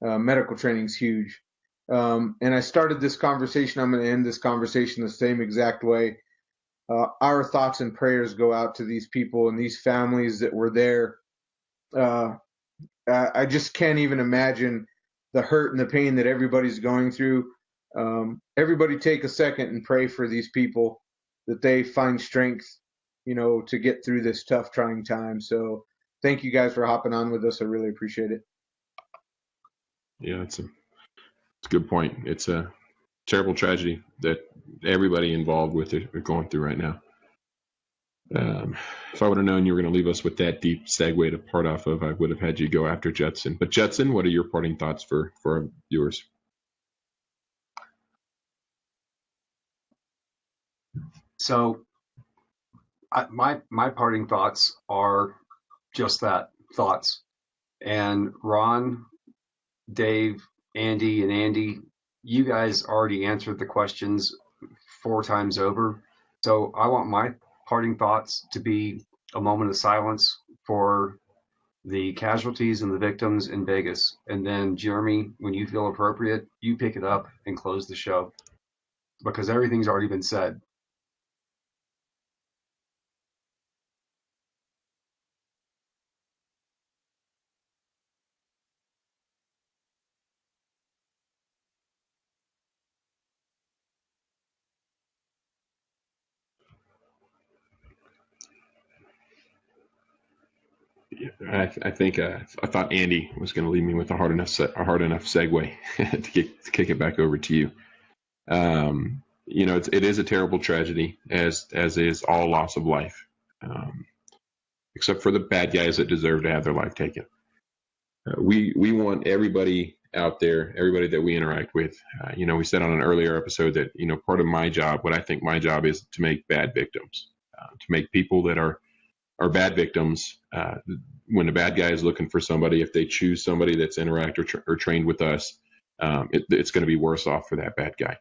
Medical training's huge. And I started this conversation, I'm going to end this conversation the same exact way. Our thoughts and prayers go out to these people and these families that were there. I just can't even imagine the hurt and the pain that everybody's going through. Everybody take a second and pray for these people that they find strength, to get through this tough, trying time. So thank you guys for hopping on with us. I really appreciate it. Yeah, it's a good point. It's a terrible tragedy that everybody involved with it are going through right now. If I would have known you were going to leave us with that deep segue to part off of, I would have had you go after Judson. But Judson, what are your parting thoughts for our viewers? So my parting thoughts are just that, thoughts. And Ron, Dave, Andy, and Andy, you guys already answered the questions 4 times over. So I want my parting thoughts to be a moment of silence for the casualties and the victims in Vegas. And then, Jeremy, when you feel appropriate, you pick it up and close the show, because everything's already been said. I think I thought Andy was going to leave me with a hard enough segue to kick it back over to you. It is a terrible tragedy, as is all loss of life, except for the bad guys that deserve to have their life taken. We want everybody out there, everybody that we interact with. We said on an earlier episode that part of my job, what I think my job is, to make bad victims, to make people that are bad victims. When a bad guy is looking for somebody, if they choose somebody that's or trained with us, it's going to be worse off for that bad guy.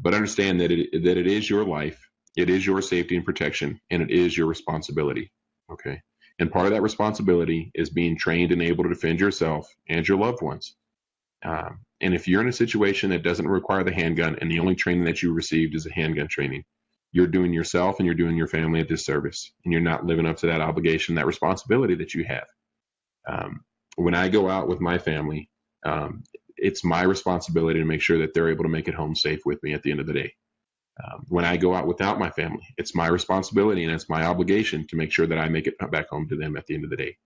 But understand that it is your life, it is your safety and protection, and it is your responsibility. Okay, and part of that responsibility is being trained and able to defend yourself and your loved ones. And if you're in a situation that doesn't require the handgun, and the only training that you received is a handgun training, you're doing yourself and you're doing your family a disservice, and you're not living up to that obligation, that responsibility that you have. When I go out with my family, it's my responsibility to make sure that they're able to make it home safe with me at the end of the day. When I go out without my family, it's my responsibility and it's my obligation to make sure that I make it back home to them at the end of the day.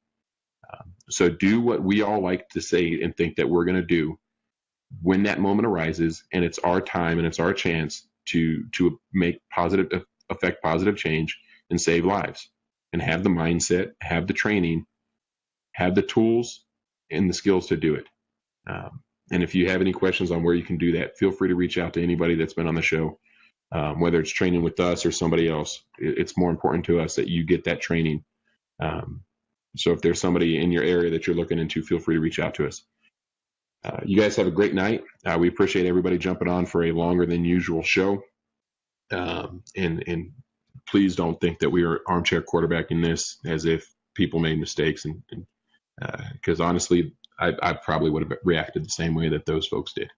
So do what we all like to say and think that we're going to do when that moment arises, and it's our time and it's our chance to affect positive change and save lives, and have the mindset, have the training, have the tools and the skills to do it. And if you have any questions on where you can do that, feel free to reach out to anybody that's been on the show, whether it's training with us or somebody else. It's more important to us that you get that training. So if there's somebody in your area that you're looking into, feel free to reach out to us. You guys have a great night. We appreciate everybody jumping on for a longer than usual show. And please don't think that we are armchair quarterbacking this as if people made mistakes, and because honestly, I probably would have reacted the same way that those folks did.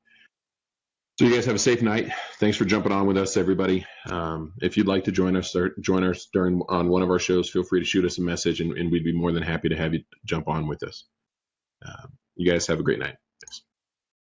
So you guys have a safe night. Thanks for jumping on with us, everybody. If you'd like to join us on one of our shows, feel free to shoot us a message, and we'd be more than happy to have you jump on with us. You guys have a great night. Thanks.